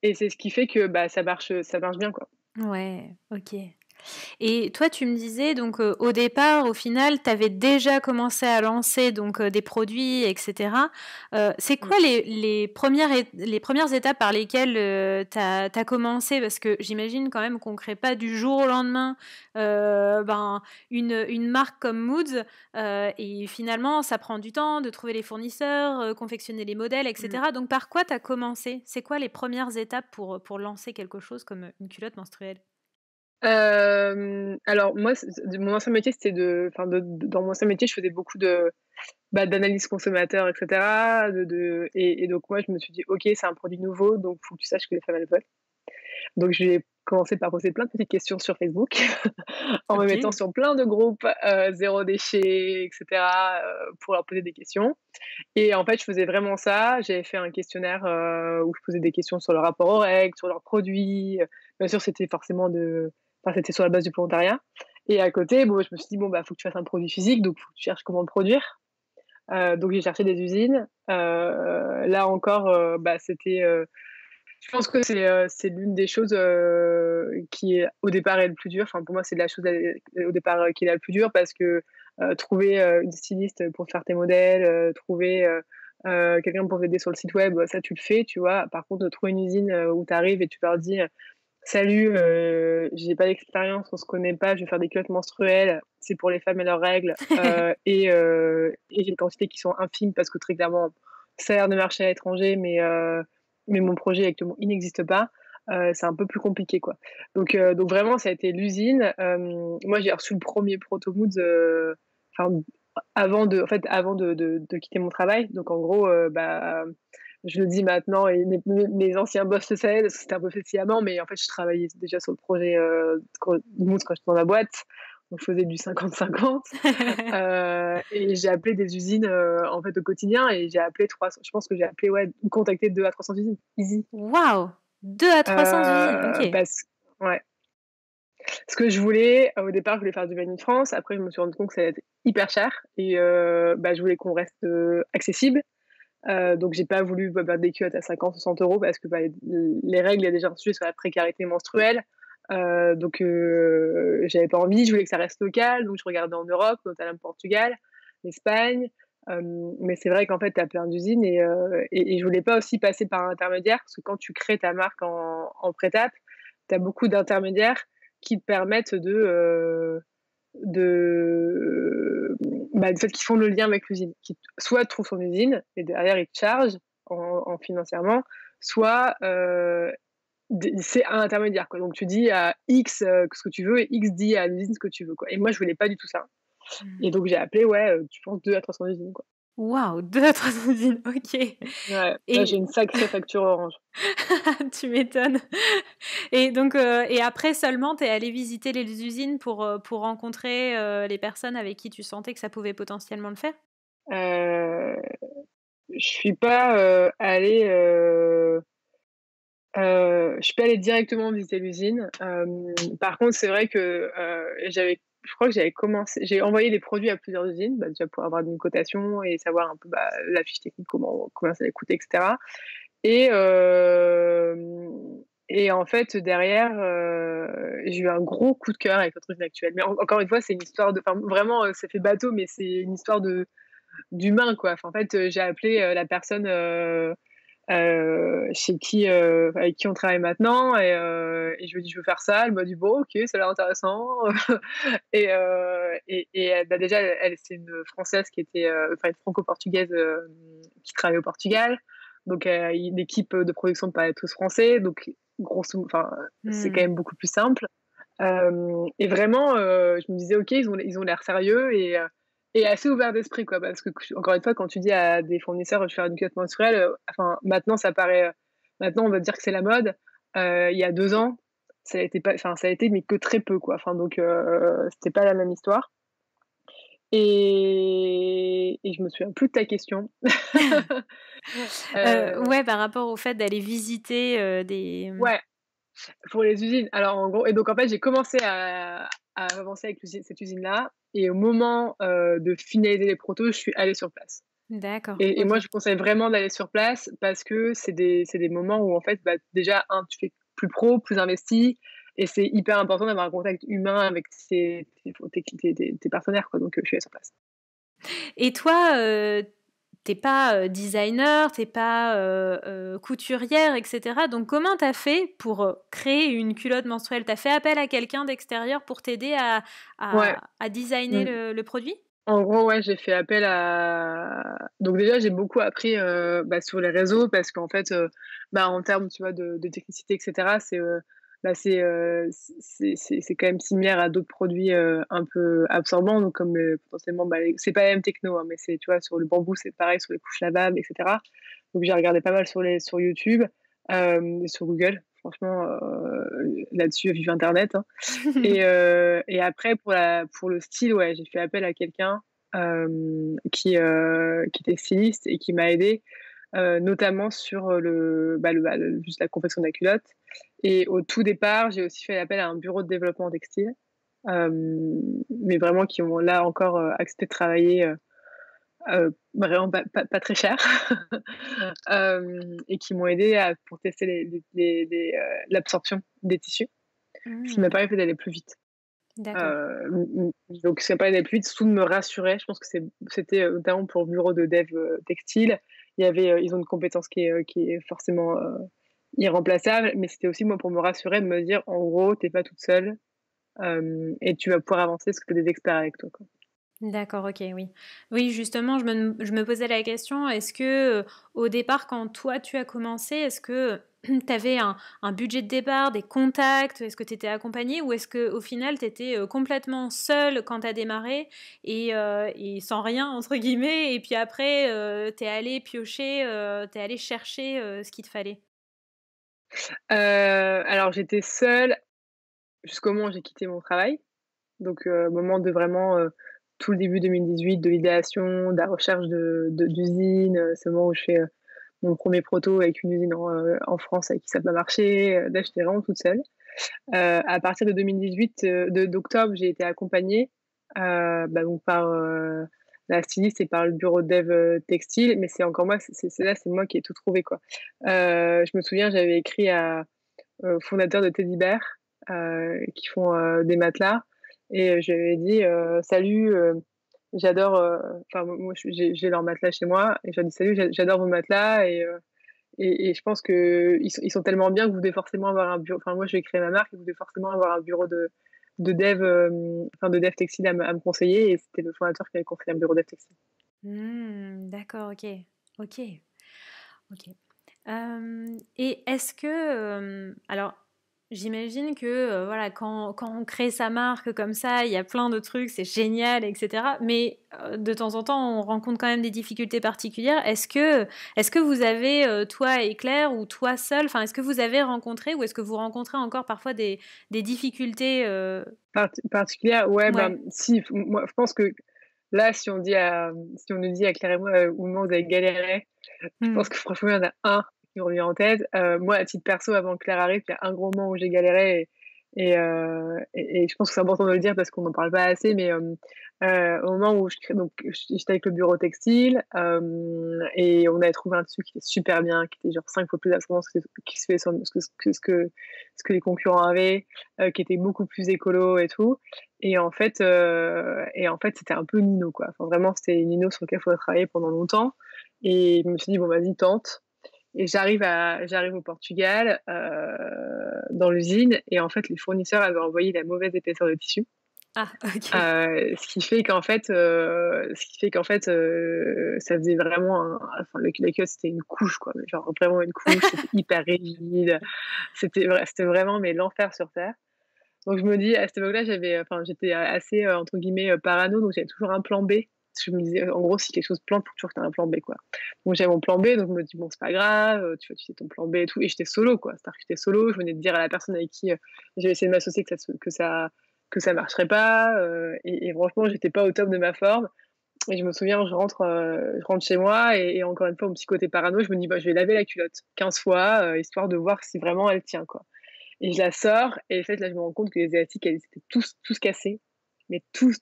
et c'est ce qui fait que, bah, ça marche bien, quoi. Ouais, OK. Et toi, tu me disais donc, au départ, au final, tu avais déjà commencé à lancer donc, des produits et cetera. C'est Mmh. quoi les premières étapes par lesquelles, tu as commencé? Parce que j'imagine quand même qu'on crée pas du jour au lendemain, ben, une marque comme Moods, et finalement ça prend du temps de trouver les fournisseurs, confectionner les modèles et Mmh. cetera. Donc par quoi tu as commencé? C'est quoi les premières étapes pour lancer quelque chose comme, une culotte menstruelle? Alors moi, mon ancien métier, c'était enfin dans mon ancien métier, je faisais beaucoup de, bah, d'analyse consommateur et cetera, et donc moi, je me suis dit: «OK, c'est un produit nouveau, donc faut que tu saches que les femmes, elles veulent». Donc j'ai commencé par poser plein de petites questions sur Facebook, en me mettant OK. sur plein de groupes, zéro déchet et cetera, pour leur poser des questions et en fait, je faisais vraiment ça. J'avais fait un questionnaire, où je posais des questions sur leur rapport aux règles, sur leurs produits, bien sûr, c'était sur la base du volontariat et à côté, bon, je me suis dit: «Bon, bah, faut que tu fasses un produit physique, donc faut que tu cherches comment le produire». Donc j'ai cherché des usines. Là encore, bah, je pense que c'est l'une des choses, qui est au départ est le plus dur. Enfin, pour moi, c'est la chose, au départ, qui est la plus dure parce que, trouver, une styliste pour faire tes modèles, trouver, quelqu'un pour t'aider sur le site web, ça tu le fais, tu vois? Par contre, trouver une usine, où tu arrives et tu leur dis: «Salut, j'ai pas d'expérience, on se connaît pas, je vais faire des culottes menstruelles, c'est pour les femmes et leurs règles, et j'ai des quantités qui sont infimes parce que très clairement, ça a l'air de marcher à l'étranger, mais mon projet actuellement, il n'existe pas». C'est un peu plus compliqué, quoi. Donc vraiment, ça a été l'usine. Moi, j'ai reçu le premier proto Moods, enfin, avant de quitter mon travail. Donc en gros, bah, je le dis maintenant et mes anciens boss le savaient parce que c'était un peu fait sciemment, mais en fait, je travaillais déjà sur le projet, Moods quand j'étais dans la boîte. Donc je faisais du 50-50, et j'ai appelé des usines, en fait, au quotidien et j'ai appelé 300, je pense que j'ai appelé, ouais, contacté 200 à 300 usines, easy. Waouh! 2 à 300 usines, OK. Parce Ouais. Ce que je voulais, au départ, je voulais faire du Made in France. Après, je me suis rendu compte que ça allait être hyper cher et je voulais qu'on reste, accessible. Donc j'ai pas voulu, mettre des culottes à 50-60 € parce que, les règles, il y a déjà un sujet sur la précarité menstruelle. Donc j'avais pas envie, je voulais que ça reste local, donc je regardais en Europe, notamment Portugal, l'Espagne. Mais c'est vrai qu'en fait, tu as plein d'usines et je voulais pas aussi passer par un intermédiaire parce que quand tu crées ta marque en prêt-à-porter, tu as beaucoup d'intermédiaires qui te permettent de de fait, qui font le lien avec l'usine, qui soit trouvent son usine et derrière ils te chargent en financièrement, soit, c'est un intermédiaire, quoi. Donc tu dis à X, ce que tu veux et X dit à l'usine ce que tu veux, quoi. Et moi je voulais pas du tout ça. Mmh. Et donc j'ai appelé, ouais, je pense 200 à 300 usines, quoi. Waouh, 2 à 300 usines, OK. Ouais, là j'ai Et une sacrée facture Orange. tu m'étonnes. Et donc et après seulement, tu es allée visiter les usines pour rencontrer, les personnes avec qui tu sentais que ça pouvait potentiellement le faire? Heu, je suis pas, allée, je suis pas allée directement visiter l'usine. Par contre, c'est vrai que, je crois que j'ai envoyé des produits à plusieurs usines, déjà pour avoir une cotation et savoir un peu, la fiche technique, combien ça allait coûter et cetera. Et en fait, derrière, j'ai eu un gros coup de cœur avec notre usine actuelle. Mais encore une fois, c'est une histoire vraiment, ça fait bateau, mais c'est une histoire d'humain, quoi. Enfin, en fait, j'ai appelé, la personne, chez qui, avec qui on travaille maintenant et je lui ai dit: «Je veux faire ça». Elle m'a dit: «Bon, OK, ça a l'air intéressant». Déjà, c'est une Française qui était, une franco-portugaise, qui travaille au Portugal. Donc l'équipe de production parlait tous français, donc c'est quand Mmh. même beaucoup plus simple. Et vraiment, je me disais: «OK, ils ont l'air sérieux et assez ouverts d'esprit, quoi». Parce que encore une fois, quand tu dis à des fournisseurs: «Je vais faire une culotte menstruelle», maintenant ça paraît, maintenant on va dire que c'est la mode. Il y a 2 ans, ça a été mais que très peu, quoi. Donc c'était pas la même histoire et je me souviens plus de ta question. Heu, Ouais, par rapport au fait d'aller visiter, des ouais. Pour les usines, alors en gros et donc en fait, j'ai commencé à avancer avec cette usine-là et au moment, de finaliser les protos, je suis allée sur place d'accord, et moi, OK. je conseille vraiment d'aller sur place parce que c'est des moments où en fait, déjà tu fais plus pro, plus investi et c'est hyper important d'avoir un contact humain avec tes partenaires, quoi, donc je suis allée sur place. Et toi, tu pas, designer, tu pas, couturière et cetera, donc comment tu as fait pour, créer une culotte menstruelle? Tu as fait appel à quelqu'un d'extérieur pour t'aider à Ouais, designer mmh. le produit? En gros, ouais, j'ai fait appel à donc déjà, j'ai beaucoup appris, sur les réseaux parce qu'en fait, en termes, tu vois, de technicité et cetera, c'est quand même similaire à d'autres produits, un peu absorbants, donc comme, potentiellement, c'est pas la même techno, hein, mais c'est tu vois, sur le bambou, c'est pareil, sur les couches lavables et cetera. Donc j'ai regardé pas mal sur YouTube, et sur Google. Franchement, là-dessus, vive internet, hein. Et après pour le style, ouais, j'ai fait appel à quelqu'un, qui était styliste et qui m'a aidée, notamment sur, juste la confection de la culotte et au tout départ, j'ai aussi fait appel à un bureau de développement textile, mais vraiment qui ont là encore, accepté de travailler, vraiment pas très cher, et qui m'ont aidée pour tester l'absorption des tissus, ce qui m'a Mmh, permis d'aller plus vite. d'accord. Donc ça permet d'aller plus vite, surtout de me rassurer. Je pense que c'était, notamment pour le bureau de dev, textile. Ils ont une compétence qui est forcément, irremplaçable, mais c'était aussi moi pour me rassurer, de me dire: «En gros, tu es pas toute seule, et tu vas pouvoir avancer parce que tu as des experts avec toi, quoi». D'accord, OK, oui. Oui, justement, je me posais la question, est-ce que, au départ, quand toi tu as commencé, est-ce que tu avais un budget de départ, des contacts? Est-ce que tu étais accompagnée ou est-ce qu'au final tu étais, complètement seule quand tu as démarré et «sans rien» entre guillemets et puis après, tu es allée piocher, tu es allée chercher, ce qu'il te fallait? Alors j'étais seule jusqu'au moment où j'ai quitté mon travail. Donc moment de vraiment, tout le début 2018, de l'idéation, de la recherche d'usine, c'est le moment où je fais, mon premier proto avec une usine en France avec qui ça a pas marché, là j'étais vraiment toute seule. À partir de 2018, d'octobre, j'ai été accompagnée, donc par, la styliste et par le bureau de dev, textile, mais c'est encore moi, c'est moi qui ai tout trouvé, quoi. Je me souviens, j'avais écrit aux fondateurs de Teddy Bear, qui font, des matelas et je lui avais dit, «Salut, j'adore, enfin moi j'ai leur matelas chez moi et je leur dis: «Salut, j'adore vos matelas et je pense qu'ils sont tellement bien que vous devez forcément avoir un bureau, enfin moi je vais créer ma marque et vous devez forcément avoir un bureau de dev, enfin de dev textile à me conseiller», et c'était le fondateur qui avait conseillé un bureau dev textile. D'accord, OK. OK. OK. Et est-ce que, alors j'imagine que, voilà, quand on crée sa marque comme ça, il y a plein de trucs, c'est génial et cetera. Mais, de temps en temps, on rencontre quand même des difficultés particulières. Est-ce que vous avez, toi et Claire ou toi seule, enfin, est-ce que vous avez rencontré ou est-ce que vous rencontrez encore parfois des difficultés, Particulière, ouais, bah, ouais. si, moi je pense que là, si on nous dit à Claire et moi, au moment où vous avez galéré, je Mmh. pense que franchement, il y en a un qui me revient en tête. Moi, à titre perso, avant que Claire arrive, il y a un gros moment où j'ai galéré et je pense que c'est important de le dire parce qu'on n'en parle pas assez, mais au moment où je crée donc j'étais avec le bureau textile, et on avait trouvé un tissu qui était super bien, qui était genre 5 fois plus absorbant que ce qui se fait sur ce que les concurrents avaient, qui était beaucoup plus écolo et tout, et en fait, c'était un peu Nino, quoi. Enfin, vraiment, c'était Nino sur lequel il faudrait travailler pendant longtemps, et je me suis dit: «Bon, vas-y, tente». Et j'arrive au Portugal, dans l'usine, et en fait, les fournisseurs avaient envoyé la mauvaise épaisseur de tissu. Ah, OK. Ça faisait vraiment enfin, le cut, c'était une couche, quoi, mais genre vraiment une couche, c'était hyper rigide. C'était vraiment, mais l'enfer sur terre. Donc je me dis, à cette époque-là, j'étais assez, entre guillemets, «parano», donc j'avais toujours un plan B. Je me disais, en gros, si quelque chose plante, faut toujours que tu aies un plan B, quoi. Donc j'avais mon plan B, donc je me dis: «Bon, c'est pas grave, tu vois, tu sais ton plan B et tout», et j'étais solo, quoi. C'est-à-dire que j'étais solo, je venais de dire à la personne avec qui, j'avais essayé de m'associer que ça marcherait pas, et franchement, j'étais pas au top de ma forme, et je me souviens, je rentre chez moi, et encore une fois, mon petit côté parano, je me dis: «Bah, je vais laver la culotte 15 fois, histoire de voir si vraiment elle tient, quoi». Et je la sors, et en fait, là, je me rends compte que les élastiques, elles étaient tous cassés, mais tous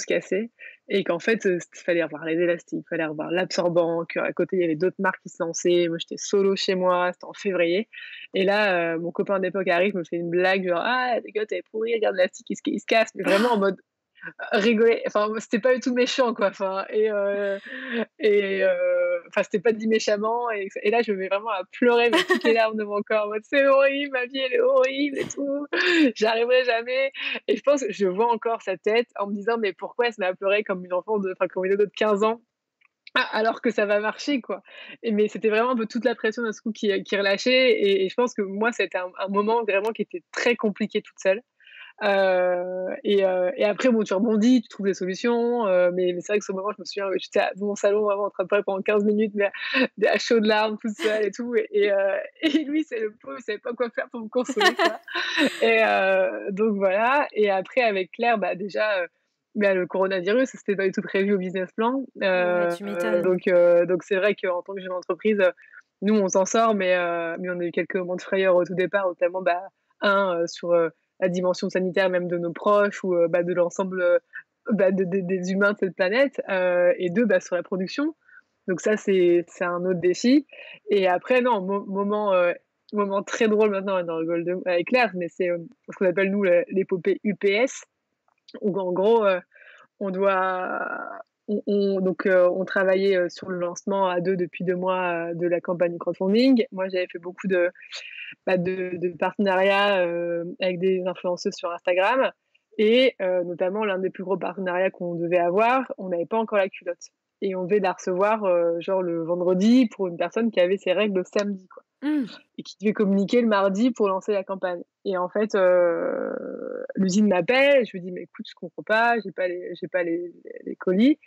cassés, et qu'en fait, il fallait revoir les élastiques, il fallait revoir l'absorbant, qu'à côté, il y avait d'autres marques qui se lançaient. Moi, j'étais solo chez moi, c'était en février, et là, mon copain d'époque arrive, me fait une blague genre: «Ah, ta culotte, elle est pourrie, regarde l'élastique, il se casse», mais vraiment en mode rigoler, enfin, c'était pas du tout méchant, quoi, enfin, enfin, c'était pas dit méchamment, et là, je me mets vraiment à pleurer, mais toutes les larmes de mon corps, en mode: «C'est horrible, ma vie, elle est horrible et tout, j'y arriverai jamais», et je pense que je vois encore sa tête en me disant: «Mais pourquoi elle se met à pleurer comme une enfant comme une ado de 15 ans, alors que ça va marcher, quoi?» Mais c'était vraiment un peu toute la pression d'un coup qui relâchait, et je pense que moi, c'était un moment vraiment qui était très compliqué toute seule. Et après, bon, tu rebondis, tu trouves des solutions, mais c'est vrai que ce moment, je me souviens, j'étais dans mon salon vraiment en train de pleurer pendant 15 minutes, mais à chaudes larmes, toute seule et tout, et lui, c'est le pauvre, il savait pas quoi faire pour me consoler, quoi. Donc voilà, et après avec Claire, bah, déjà, bah, le coronavirus, c'était pas du tout prévu au business plan, Ouais, tu m'étonnes. donc c'est vrai qu'en tant que jeune entreprise, nous, on s'en sort, mais on a eu quelques moments de frayeur au tout départ, notamment, bah, sur, la dimension sanitaire même de nos proches, ou bah, de l'ensemble, bah, des humains de cette planète, et 2, bah, sur la production. Donc ça, c'est un autre défi, et après non, moment très drôle maintenant, on en rigole avec Claire, mais c'est, ce qu'on appelle nous l'épopée UPS, où en gros, on doit on travaillait, sur le lancement à 2 depuis 2 mois, de la campagne crowdfunding. Moi, j'avais fait beaucoup de partenariats, avec des influenceuses sur Instagram, et notamment l'un des plus gros partenariats qu'on devait avoir, on n'avait pas encore la culotte, et on devait la recevoir, genre le vendredi, pour une personne qui avait ses règles le samedi, quoi, Mmh. et qui devait communiquer le mardi pour lancer la campagne, et en fait, l'usine m'appelle, je lui dis: «Mais écoute, je comprends pas, j'ai pas les colis»,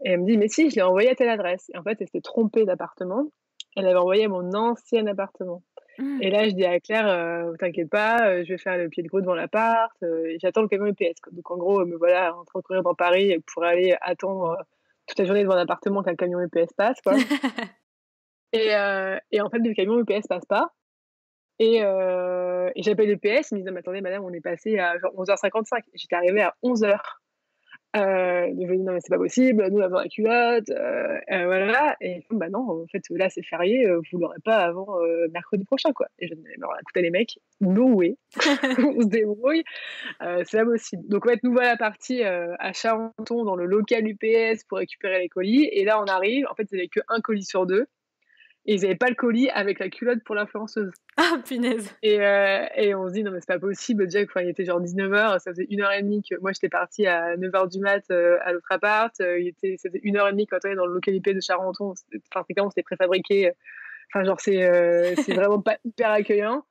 et elle me dit: «Mais si, je l'ai envoyé à telle adresse», et en fait, elle s'était trompée d'appartement. Elle avait envoyé à mon ancien appartement. Mmh. Et là, je dis à Claire: «T'inquiète pas, je vais faire le pied de grue devant l'appart, et j'attends le camion UPS», quoi. Donc en gros, me voilà en train de courir dans Paris pour aller attendre, toute la journée devant l'appartement qu'un camion UPS passe, quoi, et en fait, le camion UPS passe pas, Et j'appelle le PS, ils me disent: «Non mais attendez madame, on est passé à genre 11h55». J'étais arrivée à 11h. Donc je lui dis: «Non mais c'est pas possible, nous on a besoin de la culotte», voilà, et ils font: «Bah non, en fait, là c'est férié, vous l'aurez pas avant, mercredi prochain, quoi». Et je dis: «Mais alors écoutez les mecs, no way, on se débrouille, c'est pas possible». Donc en fait, nous voilà partis, à Charenton dans le local UPS pour récupérer les colis, et là on arrive, en fait, il y avait qu'1 colis sur 2, et ils avaient pas le colis avec la culotte pour l'influenceuse. Ah punaise! Et on se dit: «Non mais c'est pas possible». Déjà, enfin, il était genre 19h, ça faisait 1h30 que moi j'étais partie à 9h du mat, à l'autre appart, ça faisait 1h30 quand on est dans le local IP de Charenton, enfin c'est clairement, c'était préfabriqué, enfin genre c'est vraiment pas hyper accueillant.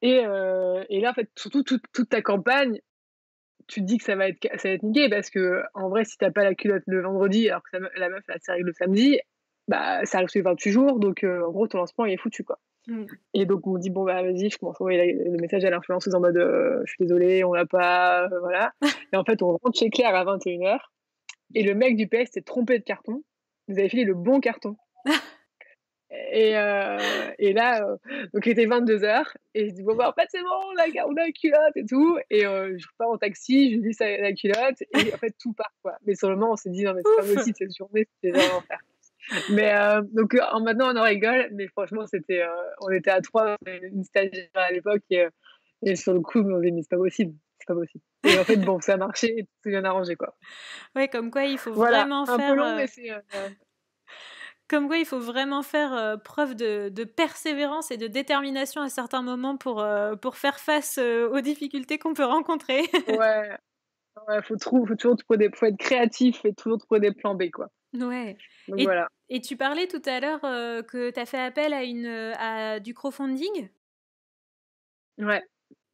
Et là en fait surtout toute ta campagne, tu te dis que ça va être niqué, parce qu'en vrai si tu as pas la culotte le vendredi alors que la meuf elle a ses règles le samedi, bah ça arrive tous les 28 jours, donc en gros ton lancement il est foutu, quoi. Mmh. Et donc on dit: «Bon bah vas-y», je commence à envoyer le message à l'influenceuse en mode: «Je suis désolée, on l'a pas», voilà. Et en fait, on rentre chez Claire à 21h, et le mec du PS s'est trompé de carton. Nous avait filé le bon carton. Et là, donc il était 22h, et je dis: «Bon bah en fait c'est bon, on a la culotte et tout», et je repars en taxi, je lui dis: «Ça la culotte», et en fait tout part, quoi. Mais sur le moment on s'est dit: «Non mais c'est pas Ouf! possible, cette journée c'était vraiment l'enfer». Mais donc maintenant on en rigole, mais franchement c'était, on était à 3, une stagiaire à l'époque, et sur le coup, on s'est dit: «Mais c'est pas possible, c'est pas possible». Et en fait, bon, ça a marché et tout s'est bien arrangé, quoi. Ouais, comme quoi il faut Voilà, vraiment un peu faire, long, mais c'est, comme quoi il faut vraiment faire, preuve de persévérance et de détermination à certains moments pour faire face, aux difficultés qu'on peut rencontrer. ouais, ouais, faut toujours trouver faut être créatif et toujours trouver des plans B, quoi. Ouais, Donc et voilà. et tu parlais tout à l'heure, que tu as fait appel à du crowdfunding? Ouais,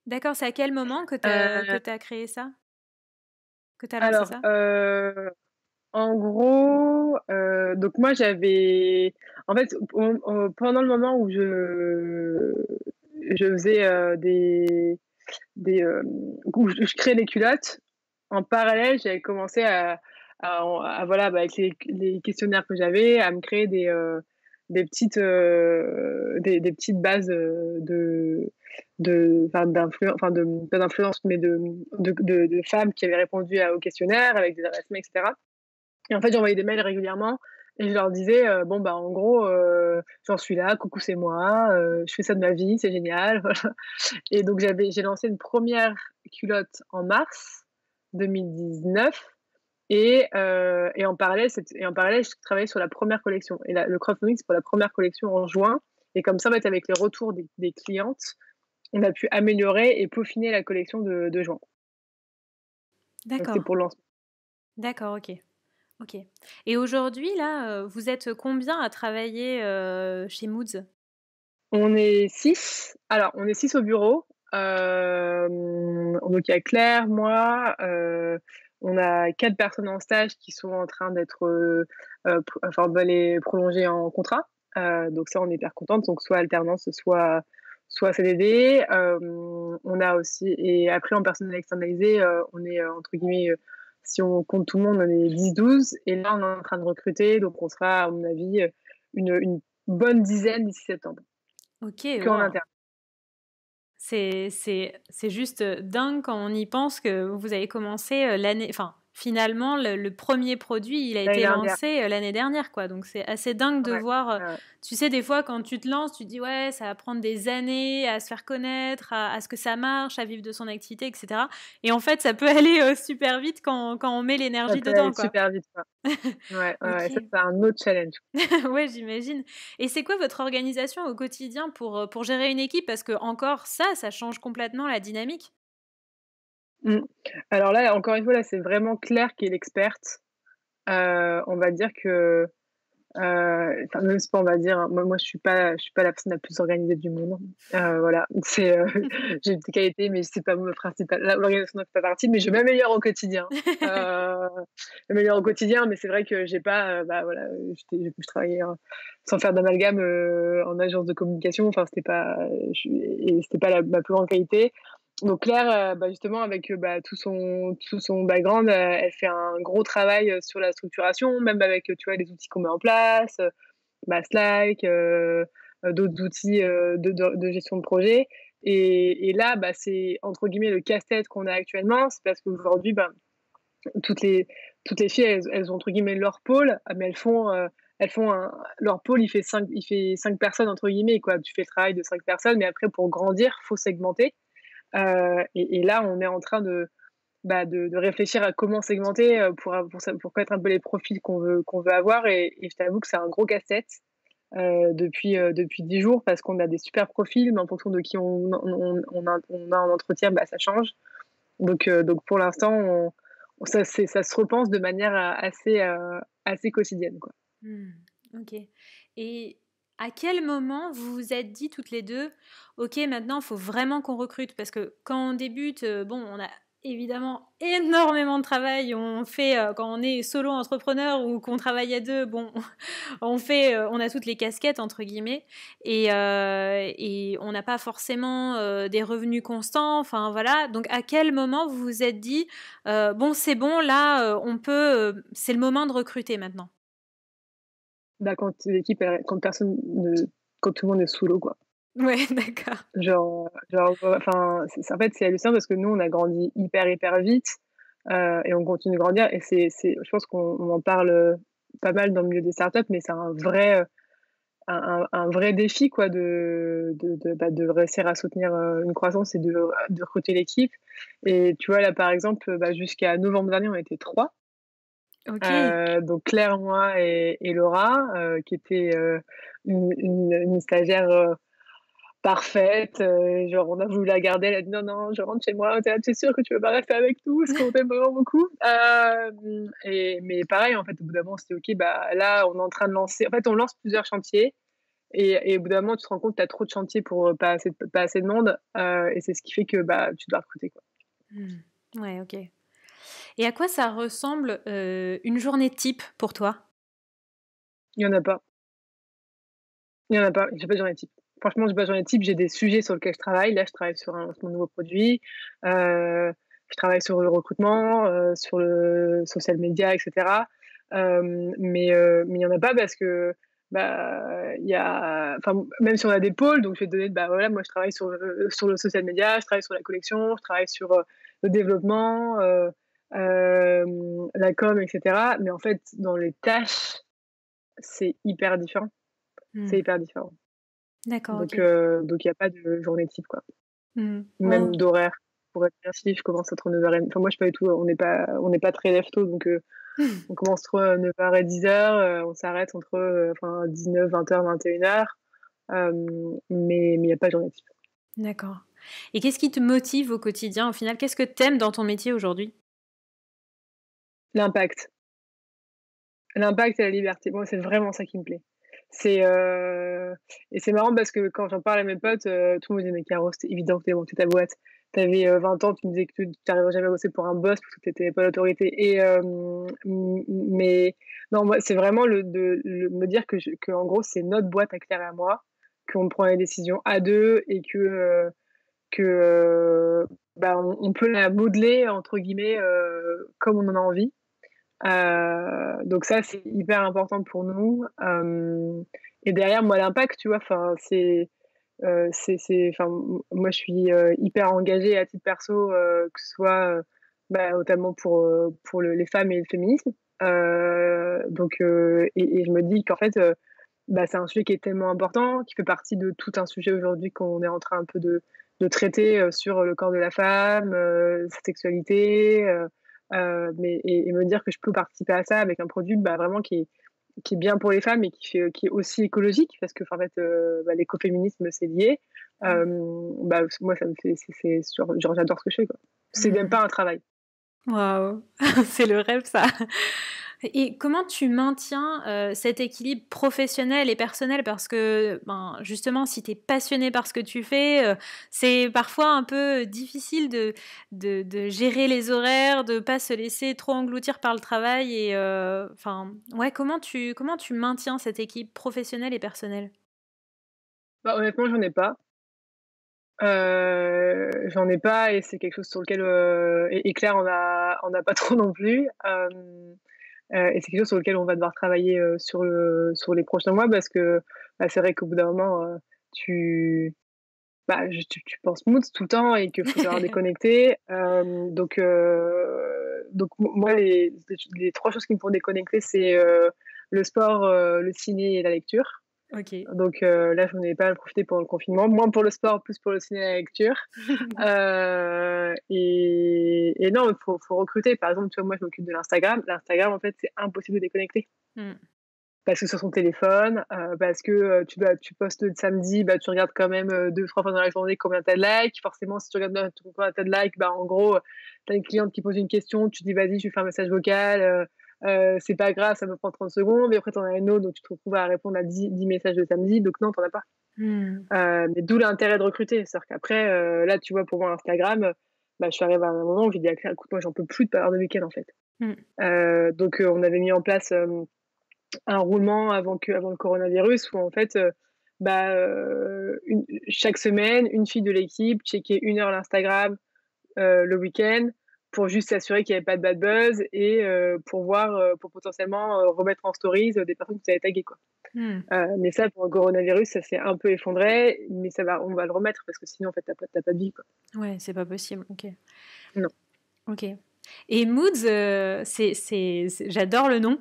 D'accord, c'est à quel moment que heu, tu as créé ça? Que tu as lancé alors, ça? en gros, donc moi j'avais en fait, pendant le moment où je faisais, où je créais les culottes, en parallèle, j'avais commencé voilà, bah, avec les questionnaires que j'avais, à me créer des petites bases, enfin pas d'influence, mais de femmes qui avaient répondu au questionnaire avec des adresses mail, et cetera. Et en fait, j'envoyais des mails régulièrement, et je leur disais, bon, bah, en gros, «J'en suis là, coucou, c'est moi, je fais ça de ma vie, c'est génial», voilà. Et donc j'ai lancé une première culotte en mars 2019, et en parallèle, je travaillais sur la première collection, et le crowdfunding, c'est pour la première collection en juin. Et comme ça, en fait, avec les retours des clientes, on a pu améliorer et peaufiner la collection de juin. Donc c'était D'accord, pour le lancement. d'accord, OK, OK, et aujourd'hui là, vous êtes combien à travailler, chez Moods? On est 6. Alors, on est 6 au bureau. Donc il y a Claire, moi, on a 4 personnes en stage qui sont en train d'être, enfin, on va les prolonger en contrat. Donc ça, on est hyper contente, donc soit alternance, soit CDD. On a aussi, et après en personnel externalisé, on est, entre guillemets, si on compte tout le monde, on est 10-12, et là, on est en train de recruter, donc on sera, à mon avis, une bonne dizaine d'ici septembre. OK, Que en waouh! interne. C'est juste, dingue quand on y pense que vous avez commencé, l'année, enfin, finalement le 1er produit, il a L'année été dernière. lancé, l'année dernière, quoi, donc c'est assez dingue de Ouais, voir, ouais, ouais. tu sais, des fois quand tu te lances, tu te dis: «Ouais, ça va prendre des années à se faire connaître, à ce que ça marche, à vivre de son activité et cetera», et en fait, ça peut aller, super vite quand on met Ça l'énergie peut aller dedans, quoi. super vite, quoi. Ouais, ouais, ouais, ça, OK. c'est un autre challenge. Ouais, j'imagine, et c'est quoi votre organisation au quotidien pour gérer une équipe? Parce que encore ça change complètement la dynamique. Mmh. Alors là, encore une fois, là, c'est vraiment Claire qui est l'experte. On va dire que, enfin, même c'est pas on va dire, hein, moi je suis pas la personne la plus organisée du monde. Voilà, j'ai des qualités, mais c'est pas mon principal, l'organisation n'en fait pas partie, mais je m'améliore au quotidien. Heu, je m'améliore au quotidien, mais c'est vrai que j'ai pas, bah, voilà, je travaillais, sans faire d'amalgame, en agence de communication, enfin c'était pas, c'était pas ma plus grande qualité. Donc Claire, bah, justement avec, bah, tout son background, elle fait un gros travail, sur la structuration, même avec, tu vois, les outils qu'on met en place, bah, Slack, d'autres outils, de gestion de projet et là, bah, c'est entre guillemets «le casse-tête» qu'on a actuellement. C'est parce qu'aujourd'hui, ben, toutes les toutes les filles, elles ont entre guillemets «leur pôle», mais elles font un leur pôle, il fait 5 personnes entre guillemets, quoi. Tu fais le travail de 5 personnes, mais après pour grandir, faut segmenter, et là, on est en train de réfléchir à comment segmenter, pour connaître un peu les profils qu'on veut avoir et je t'avoue que c'est un gros casse-tête, depuis 10 jours parce qu'on a des super profils, mais en fonction de qui on a en entretien, bah, ça change. Donc pour l'instant, ça se repense de manière, assez quotidienne, quoi. Mmh. OK, et à quel moment vous vous êtes dit toutes les 2: «OK, maintenant, il faut vraiment qu'on recrute»? Parce que quand on débute, bon, on a évidemment énormément de travail. On fait, quand on est solo entrepreneur ou qu'on travaille à 2, bon, on fait, on a toutes les «casquettes» entre guillemets et on n'a pas forcément, des revenus constants, enfin voilà. Donc à quel moment vous vous êtes dit: «Bon, c'est bon là, on peut, c'est le moment de recruter maintenant»? Bah, quand personne ne quand tout le monde est sous l'eau, quoi. Ouais, d'accord. Enfin, c'est en fait, c'est hallucinant parce que nous, on a grandi hyper vite, et on continue de grandir et je pense qu'on en parle, pas mal dans le milieu des startups, mais c'est un vrai défi, quoi, de réussir à soutenir, une croissance et de recruter l'équipe et tu vois, là, par exemple, bah, jusqu'à novembre dernier, on était 3. OK. Donc Claire, moi et Laura, qui était, une stagiaire, parfaite, genre on a voulu la garder, elle a dit: «Non, non, je rentre chez moi». On était là: «Tu es sûre que tu veux pas rester avec nous? Parce qu'on t'aime vraiment beaucoup». Mais pareil, en fait, au bout d'un moment, on s'est dit: «OK, bah, là, on est en train de lancer» en fait, on lance plusieurs chantiers et au bout d'un moment, tu te rends compte que tu as trop de chantiers pour, pas assez de monde, et c'est ce qui fait que, bah, tu dois recruter, quoi. Mmh. Ouais, OK, et à quoi ça ressemble, une journée type pour toi? Il y en a pas. Il y en a pas, j'ai pas de journée type. Franchement, j'ai pas de journée type, j'ai des sujets sur lesquels je travaille. Là, je travaille sur mon nouveau produit, je travaille sur le recrutement, sur le social media et cetera. Mais il y en a pas parce que, bah, il y a enfin, même si on a des pôles, donc je vais te donner, bah, voilà, moi je travaille sur le social media, je travaille sur la collection, je travaille sur, le développement, la com et cetera. Mais en fait, dans les tâches, c'est hyper différent. C'est Mmh. hyper différent. D'accord, Donc OK. il y a pas de journée type, quoi. Mmh. Même Oh. d'horaire. Pour être précis, je commence entre 9h30 enfin moi je suis pas du tout on n'est pas très lève tôt donc on commence trop à 9h et 10h, on s'arrête entre, enfin 19h, 20h, 21h, mais il y a pas de journée type. D'accord, et qu'est-ce qui te motive au quotidien, au final? Qu'est-ce que tu aimes dans ton métier aujourd'hui? L'impact. L'impact et la liberté. Moi, c'est vraiment ça qui me plaît. C'est, et c'est marrant parce que quand j'en parle à mes potes, tout le monde me dit: «Mais Caro, c'était évident que tu monté ta boîte. Tu avais, 20 ans, tu me disais que tu arriverais jamais à bosser pour un boss parce que tu étais pas l'autorité» et mais non, moi, c'est vraiment le me dire que en gros, c'est notre boîte à Claire et à moi, qu'on prend les décisions à 2 et que, bah, on peut la «modeler» entre guillemets, comme on en a envie. Donc ça, c'est hyper important pour nous, et derrière, moi, l'impact, tu vois? Enfin, enfin, moi, je suis, hyper engagée à titre perso, que ce soit, bah, notamment pour les femmes et le féminisme, et je me dis qu'en fait, bah, c'est un sujet qui est tellement important, qui fait partie de tout un sujet aujourd'hui qu'on est en train un peu de traiter, sur le corps de la femme, sa sexualité, mais et me dire que je peux participer à ça avec un produit, bah, vraiment qui est bien pour les femmes et qui est aussi écologique parce que, enfin, en fait, bah, l'écoféminisme, c'est lié. Mmh. Bah, moi, ça me fait c'est genre j'adore ce que je fais, quoi. C'est même Mmh. pas un travail. Waouh! C'est le rêve ça. Et comment tu maintiens, cet équilibre professionnel et personnel? Parce que, ben, justement, si tu es passionné par ce que tu fais, c'est parfois un peu difficile de gérer les horaires, de pas se laisser trop engloutir par le travail et enfin, ouais, comment tu maintiens cet équilibre professionnel et personnel? Bah, honnêtement, j'en ai pas et c'est quelque chose sur lequel, et Claire en a pas trop non plus. Et c'est quelque chose sur lequel on va devoir travailler, sur les prochains mois parce que, bah, c'est vrai qu'au bout d'un moment, tu tu penses mood tout le temps et qu'il faut savoir déconnecter. Moi, les 3 choses qui me font déconnecter, c'est, le sport, le ciné et la lecture. OK. Là, j'en ai pas mal profité pendant le confinement, moins pour le sport, plus pour le ciné et la lecture. Et non, il faut recruter. Par exemple, tu vois, moi, je m'occupe de l'Instagram. L'Instagram, en fait, c'est impossible de déconnecter. Mmh. Parce que sur son téléphone, parce que, tu postes le samedi, bah, tu regardes quand même, 2-3 fois dans la journée combien tu as de likes. Forcément, si tu regardes combien tu as de likes, bah, en gros, tu as une cliente qui pose une question, tu dis: «Vas-y, je lui fais un message vocal, c'est pas grave, ça me prend 30 secondes», et après tu en as une autre, donc tu te retrouves à répondre à 10 messages le samedi, donc non, tu en as pas. Mmh. Mais d'où l'intérêt de recruter. C'est-à-dire qu'après, là, tu vois, pour moi, Instagram, bah, je suis arrivée à un moment où j'ai dit à Claire: «Écoute, moi, j'en peux plus de pas avoir de week-end, en fait». Mmh. On avait mis en place, un roulement avant le coronavirus où en fait, chaque semaine, une fille de l'équipe checkait 1 heure l'Instagram, le week-end, pour juste s'assurer qu'il y avait pas de bad buzz et pour voir, pour potentiellement, remettre en stories, des personnes que tu avais taguées, quoi. Mmh. Mais ça, pour le coronavirus, ça s'est un peu effondré, mais on va le remettre parce que sinon, en fait, tu pas de vie, quoi. Ouais, c'est pas possible. OK. Non. OK. Et Moods, j'adore le nom.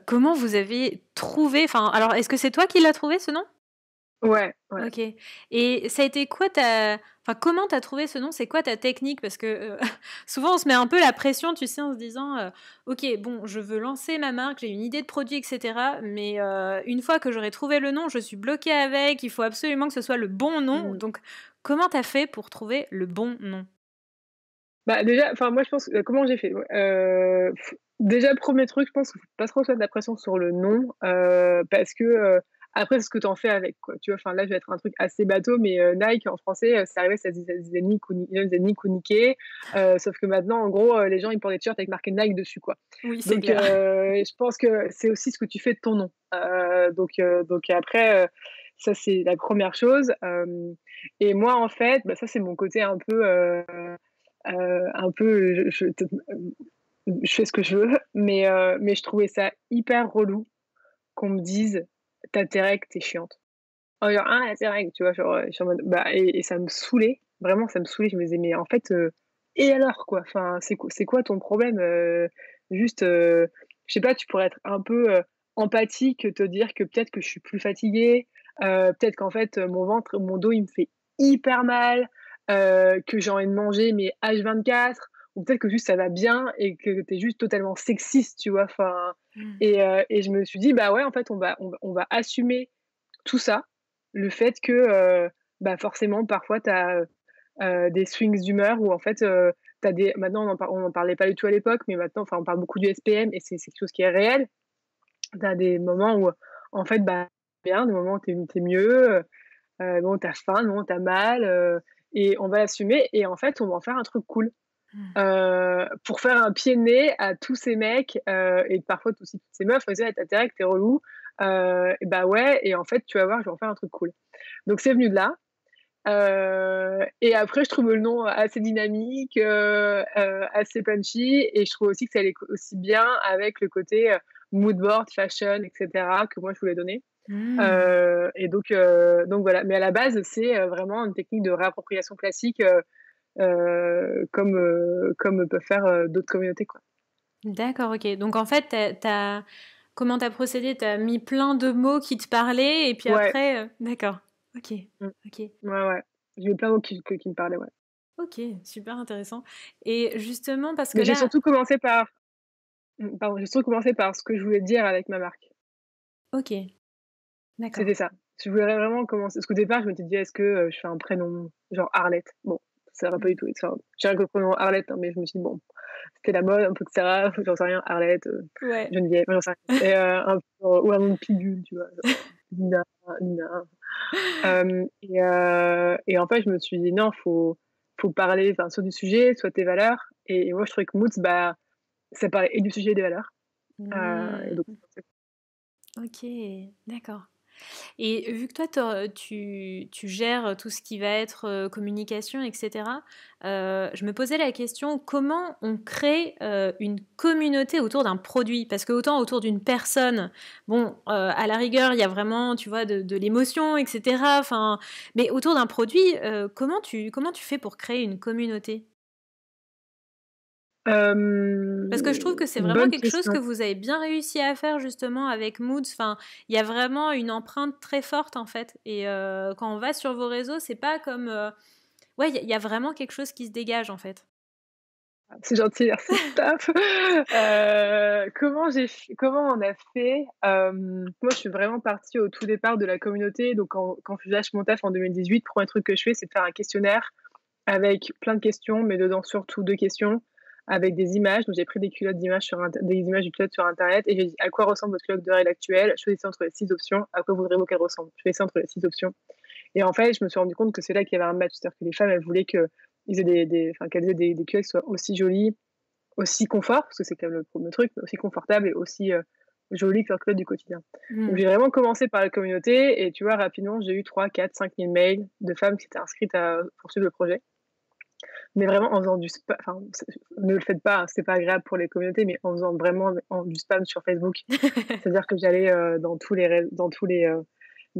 Comment vous avez trouvé, enfin, alors est-ce que c'est toi qui l'as trouvé ce nom? Ouais, ouais. OK. Et ça a été quoi comment tu as trouvé ce nom? C'est quoi ta technique? Parce que, souvent on se met un peu la pression, tu sais, en se disant, «OK, bon, je veux lancer ma marque, j'ai une idée de produit et cetera, mais une fois que j'aurai trouvé le nom, je suis bloquée avec, il faut absolument que ce soit le bon nom». Mmh. Donc comment tu as fait pour trouver le bon nom? Bah, déjà, enfin, moi, je pense, comment j'ai fait? Ouais, déjà, premier truc, je pense qu'il faut pas trop se mettre la pression sur le nom, parce que, après, c'est ce que tu en fais avec, quoi. Tu vois? Enfin, là, je vais être un truc assez bateau, mais Nike, en français, c'est arrivé, ça disait Nick ou Niké, sauf que maintenant, en gros, les gens, ils portent des t-shirts avec marqué Nike dessus, quoi. Oui, c'est clair. Je pense que c'est aussi ce que tu fais de ton nom. Donc après, ça, c'est la première chose, et moi, en fait, bah, ça, c'est mon côté un peu, je fais ce que je veux, mais je trouvais ça hyper relou qu'on me dise: «Tu tes règles, tu chiante». Oh, genre: «Ah, tes règles», tu vois? Genre, je suis en mode bah, et ça me saoulait, vraiment ça me saoulait. Je me disais: «Mais en fait, et alors quoi? Enfin, c'est quoi ton problème?» Juste, je sais pas, tu pourrais être un peu, empathique, te dire que peut-être que je suis plus fatiguée, peut-être qu'en fait, mon ventre, mon dos, il me fait hyper mal, que j'ai envie de manger mais H24, ou peut-être que juste ça va bien et que tu es juste totalement sexiste, tu vois? Enfin, Mmh. et je me suis dit: «Bah ouais, en fait, on va assumer tout ça». Le fait que, bah, forcément parfois tu as, des swings d'humeur où en fait, tu des maintenant on en parlait pas du tout à l'époque, mais maintenant, enfin, on parle beaucoup du SPM et c'est quelque chose qui est réel. Tu as des moments où, en fait, bah, bien, des moments où tu es mieux, des moments où tu as faim, des moments où tu as mal, et on va l'assumer et en fait, on va en faire un truc cool. Mmh. Pour faire un pied de nez à tous ces mecs, et parfois aussi toutes ces meufs, on disait: «Tu as tes règles, tu relou». Et bah, ouais, et en fait, tu vas voir, je vais en faire un truc cool. Donc c'est venu de là, et après je trouve le nom assez dynamique, assez punchy, et je trouve aussi que ça allait aussi bien avec le côté, mood board, fashion et cetera, que moi je voulais donner. Mmh. Donc voilà, mais à la base, c'est, vraiment une technique de réappropriation classique, comme peuvent faire, d'autres communautés, quoi. D'accord, OK. Donc en fait, comment tu as procédé? Tu as mis plein de mots qui te parlaient et puis Ouais, après, d'accord. OK, mmh, OK. ouais, ouais. J'ai eu plein de mots qui me parlaient, ouais. OK, super intéressant. Et justement parce que Mais là, j'ai surtout commencé par ce que je voulais dire avec ma marque. OK, d'accord. C'était ça. Je voulais vraiment commencer parce qu'au départ, je m'étais dit: «Est-ce que, je fais un prénom genre Arlette?» Bon, ça aurait pas Mmh. du tout été ça. J'ai rien que le prénom Arlette, hein, mais je me suis dit: «Bon, c'était la mode, un peu de Sarah, j'en sais rien, Arlette, Ouais. Geneviève, j'en sais rien». Et un peu ou un nom de pilule, tu vois? Genre, Nina, Nina. Et en fait, je me suis dit: «Non, faut parler, enfin, soit du sujet, soit tes valeurs», et moi, je trouvais que Moods, bah, ça parlait et du sujet et des valeurs, et donc Mmh. c'est pour ça. OK, d'accord. Et vu que toi, tu gères tout ce qui va être communication, etc., je me posais la question, comment on crée une communauté autour d'un produit? Parce que autant autour d'une personne, bon, à la rigueur, il y a vraiment, tu vois, de l'émotion, etc. Enfin, mais autour d'un produit, comment tu fais pour créer une communauté? Parce que je trouve que c'est vraiment Bonne quelque chose que question. vous avez bien réussi à faire justement avec Moods. Enfin, il y a vraiment une empreinte très forte en fait. Et quand on va sur vos réseaux, c'est pas comme... Ouais, il y a vraiment quelque chose qui se dégage en fait. C'est gentil, merci. Taf. Comment on a fait? Moi, je suis vraiment partie au tout départ de la communauté. Donc, quand je lâche mon taf en 2018, premier truc que je fais, c'est de faire un questionnaire avec plein de questions, mais dedans surtout 2 questions avec des images. Donc j'ai pris des images de culottes sur internet et j'ai dit: «À quoi ressemble votre culotte de règle actuelle? Choisissez entre les 6 options. À quoi voudrez-vous qu'elle ressemble? Choisissez entre les 6 options». Et en fait, je me suis rendu compte que c'est là qu'il y avait un match. C'est-à-dire que les femmes, elles voulaient qu'ils aient qu'elles aient des culottes qui soient aussi jolies, aussi confort, parce que c'est quand même le 1er truc, mais aussi confortables et aussi, jolies que leurs culottes du quotidien. Donc Hmm. j'ai vraiment commencé par la communauté et tu vois, rapidement, j'ai eu 3 4 5 000 mails de femmes qui s'étaient inscrites à poursuivre le projet. Mais vraiment en faisant du spam, enfin, ne le faites pas, hein, c'est pas agréable pour les communautés, mais en faisant vraiment du spam sur Facebook. C'est-à-dire que j'allais dans tous les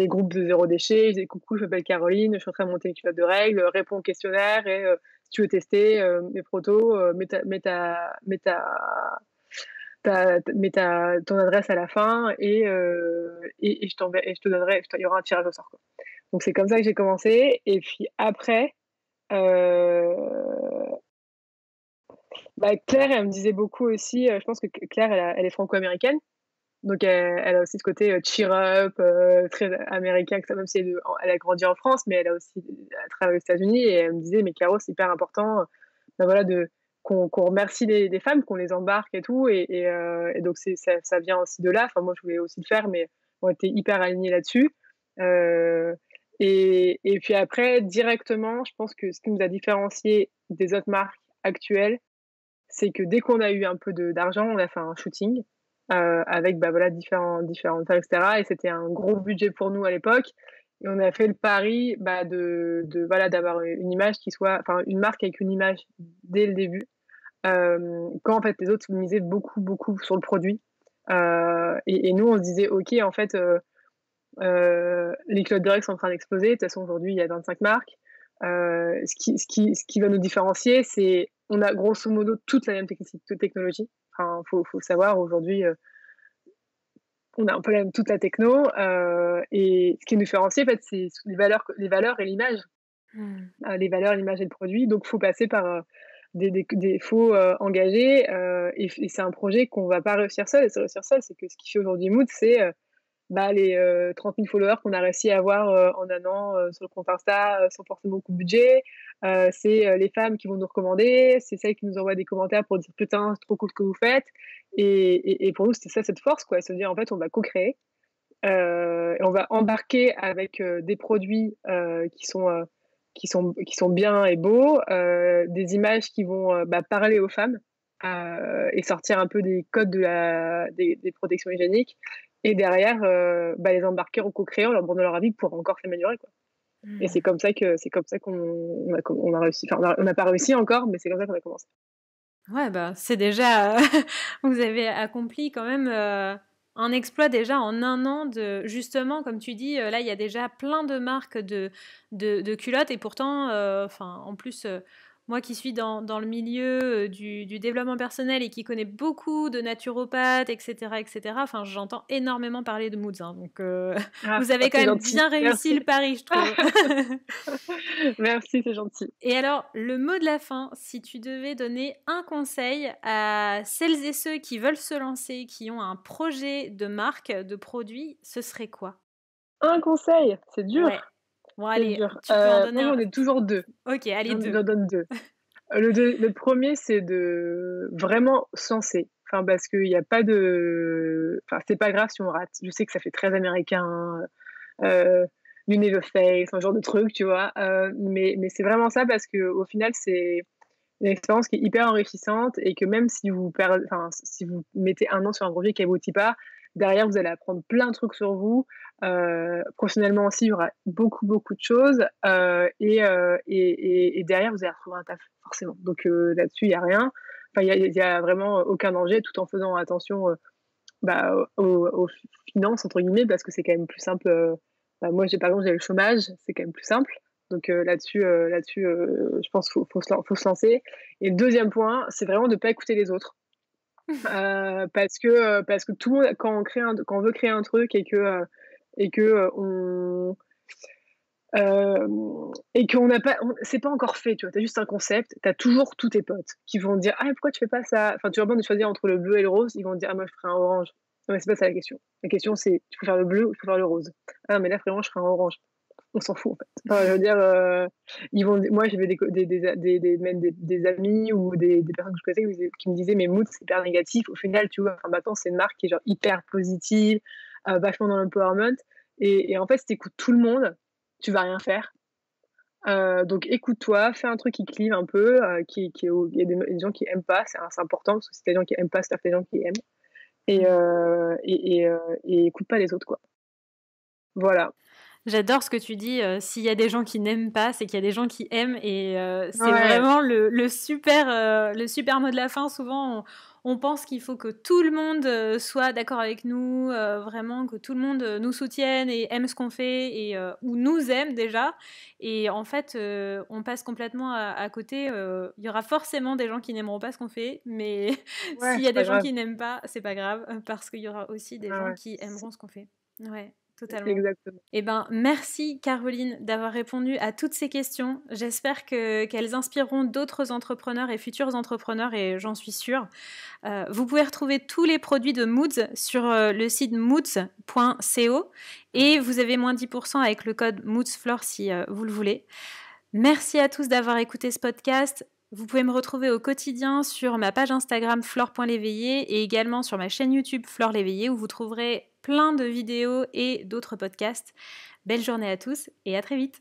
groupes de zéro déchet, je disais: «Coucou, je m'appelle Caroline, je suis en train de monter une culotte de règles, réponds au questionnaire et si tu veux tester mes protos, mets ton adresse à la fin et je te donnerai, il y aura un tirage au sort, quoi». Donc c'est comme ça que j'ai commencé et puis après, heu bah, Claire, elle me disait beaucoup aussi, je pense que Claire, elle est franco-américaine, donc elle a aussi ce côté, cheer up, très américain, que ça, même si elle a grandi en France, mais elle travaille aux États-Unis et elle me disait: «Mais Caro, c'est hyper important, bah, voilà, qu'on remercie les femmes, qu'on les embarque et tout» et donc ça vient aussi de là. Enfin, moi, je voulais aussi le faire, mais on était hyper alignés là-dessus, heu et puis après, directement, je pense que ce qui nous a différenciés des autres marques actuelles, c'est que dès qu'on a eu un peu d'argent, on a fait un shooting, avec, bah, voilà, différentes femmes et cetera et c'était un gros budget pour nous à l'époque et on a fait le pari, bah, voilà, d'avoir une image qui soit enfin, une marque avec une image dès le début, quand en fait les autres misaient beaucoup, beaucoup sur le produit, et nous on se disait: «OK, en fait, les culottes de règles sont en train d'exploser. De toute façon, aujourd'hui, il y a 25 marques. Ce qui va nous différencier, c'est on a grosso modo toute la même technologie. Enfin, faut savoir aujourd'hui, on a un peu toute la techno, et ce qui nous différencie, en fait, c'est les valeurs et l'image. Hmm. Les valeurs, l'image et le produit. Donc, faut passer par faut engager, et c'est un projet qu'on va pas réussir seul. Et c'est réussir seul, c'est que ce qui fait aujourd'hui Mood, c'est bah, les 30 000 followers qu'on a réussi à avoir en un an sur le compte Insta sans forcément beaucoup de budget. C'est les femmes qui vont nous recommander, c'est celles qui nous envoient des commentaires pour dire putain, c'est trop cool ce que vous faites. Et pour nous, c'était ça cette force, quoi, se dire en fait, on va co-créer et on va embarquer avec des produits qui sont bien et beaux, des images qui vont bah, parler aux femmes et sortir un peu des codes des protections hygiéniques et derrière, bah, les embarquer en co-créant, leur demander leur avis pour encore s'améliorer, quoi. Et Hmm. c'est comme ça qu'on on a réussi. Enfin, on n'a pas réussi encore, mais c'est comme ça qu'on a commencé. Ouais, bah, c'est déjà... vous avez accompli quand même un exploit déjà en un an de... Justement, comme tu dis, là, il y a déjà plein de marques de culottes et pourtant, enfin, en plus, moi qui suis dans le milieu du développement personnel et qui connais beaucoup de naturopathes, etc., enfin, j'entends énormément parler de Moods, hein, donc Ah, vous avez quand c'est même gentil, bien réussi le merci. pari, je trouve. Merci, c'est gentil. Et alors, le mot de la fin, si tu devais donner un conseil à celles et ceux qui veulent se lancer, qui ont un projet de marque, de produit, ce serait quoi? Un conseil, c'est Ouais. dur, Bon, c'est allez, dur. tu peux en donner Moi, un. j'en ai toujours 2. Ok, allez, J'en deux. donne 2. Le 1er, c'est de vraiment se lancer. Enfin, parce qu'il y a pas de enfin, c'est pas grave si on rate. Je sais que ça fait très américain, heu, you never fail, ce genre de truc, tu vois? Mais c'est vraiment ça parce qu'au final, c'est une expérience qui est hyper enrichissante et que même si vous mettez un an sur un projet qui aboutit pas, derrière, vous allez apprendre plein de trucs sur vous, Professionnellement aussi, il y aura beaucoup, beaucoup de choses, et derrière, vous allez retrouver un taf, forcément. Donc là-dessus, il y a rien. Enfin, il y a vraiment aucun danger, tout en faisant attention, aux «finances» entre guillemets, parce que c'est quand même plus simple, moi, par exemple, j'ai le chômage, c'est quand même plus simple. Donc je pense qu'il faut se lancer. Et le 2e point, c'est vraiment de pas écouter les autres. Parce que tout le monde, quand on veut créer un truc et que, et qu'on n'a pas c'est pas encore fait, tu vois? Tu as juste un concept, tu as toujours tous tes potes qui vont te dire: «Ah, pourquoi tu fais pas ça?» Enfin, tu leur demandes de choisir entre le bleu et le rose, ils vont te dire: «Ah, moi, je ferais un orange». Non, mais c'est pas ça la question. La question, c'est: «Tu préfères le bleu ou tu préfères le rose?» «Ah non, mais là, vraiment, je ferais un orange». On s'en fout, en fait. Enfin, je veux dire, moi, j'avais des amis ou des personnes que je connaissais qui me disaient: «Mais Mood, c'est hyper négatif». Au final, tu vois? Enfin, maintenant, c'est une marque qui est genre hyper positive, vachement dans l'empowerment, et en fait, si tu écoutes tout le monde, tu vas rien faire. Donc écoute-toi, fais un truc qui clive un peu, il y a des gens qui aiment pas, c'est important, parce que si tu as des gens qui aiment pas, c'est qu'il y a des gens qui aiment, et écoute pas les autres, quoi. Voilà. J'adore ce que tu dis, s'il y a des gens qui n'aiment pas, c'est qu'il y a des gens qui aiment, et c'est Ouais, vraiment le super mot de la fin. Souvent, on pense qu'il faut que tout le monde soit d'accord avec nous, vraiment que tout le monde nous soutienne et aime ce qu'on fait, et ou nous aime déjà. Et en fait, on passe complètement à côté. Il y aura forcément des gens qui n'aimeront pas ce qu'on fait, mais ouais, s'il y a c'est des pas gens grave. qui n'aiment pas, c'est pas grave, parce qu'il y aura aussi des Ouais, gens ouais, qui aimeront ce qu'on fait. Ouais, totalement. exactement. Eh ben, merci Caroline d'avoir répondu à toutes ces questions. J'espère qu'elles inspireront d'autres entrepreneurs et futurs entrepreneurs, et j'en suis sûre. Vous pouvez retrouver tous les produits de Moods sur le site moods.co, et vous avez moins 10% avec le code MOODSFLOR si vous le voulez. Merci à tous d'avoir écouté ce podcast. Vous pouvez me retrouver au quotidien sur ma page Instagram flore.léveillé, et également sur ma chaîne YouTube Flore Léveillé, où vous trouverez plein de vidéos et d'autres podcasts. Belle journée à tous et à très vite.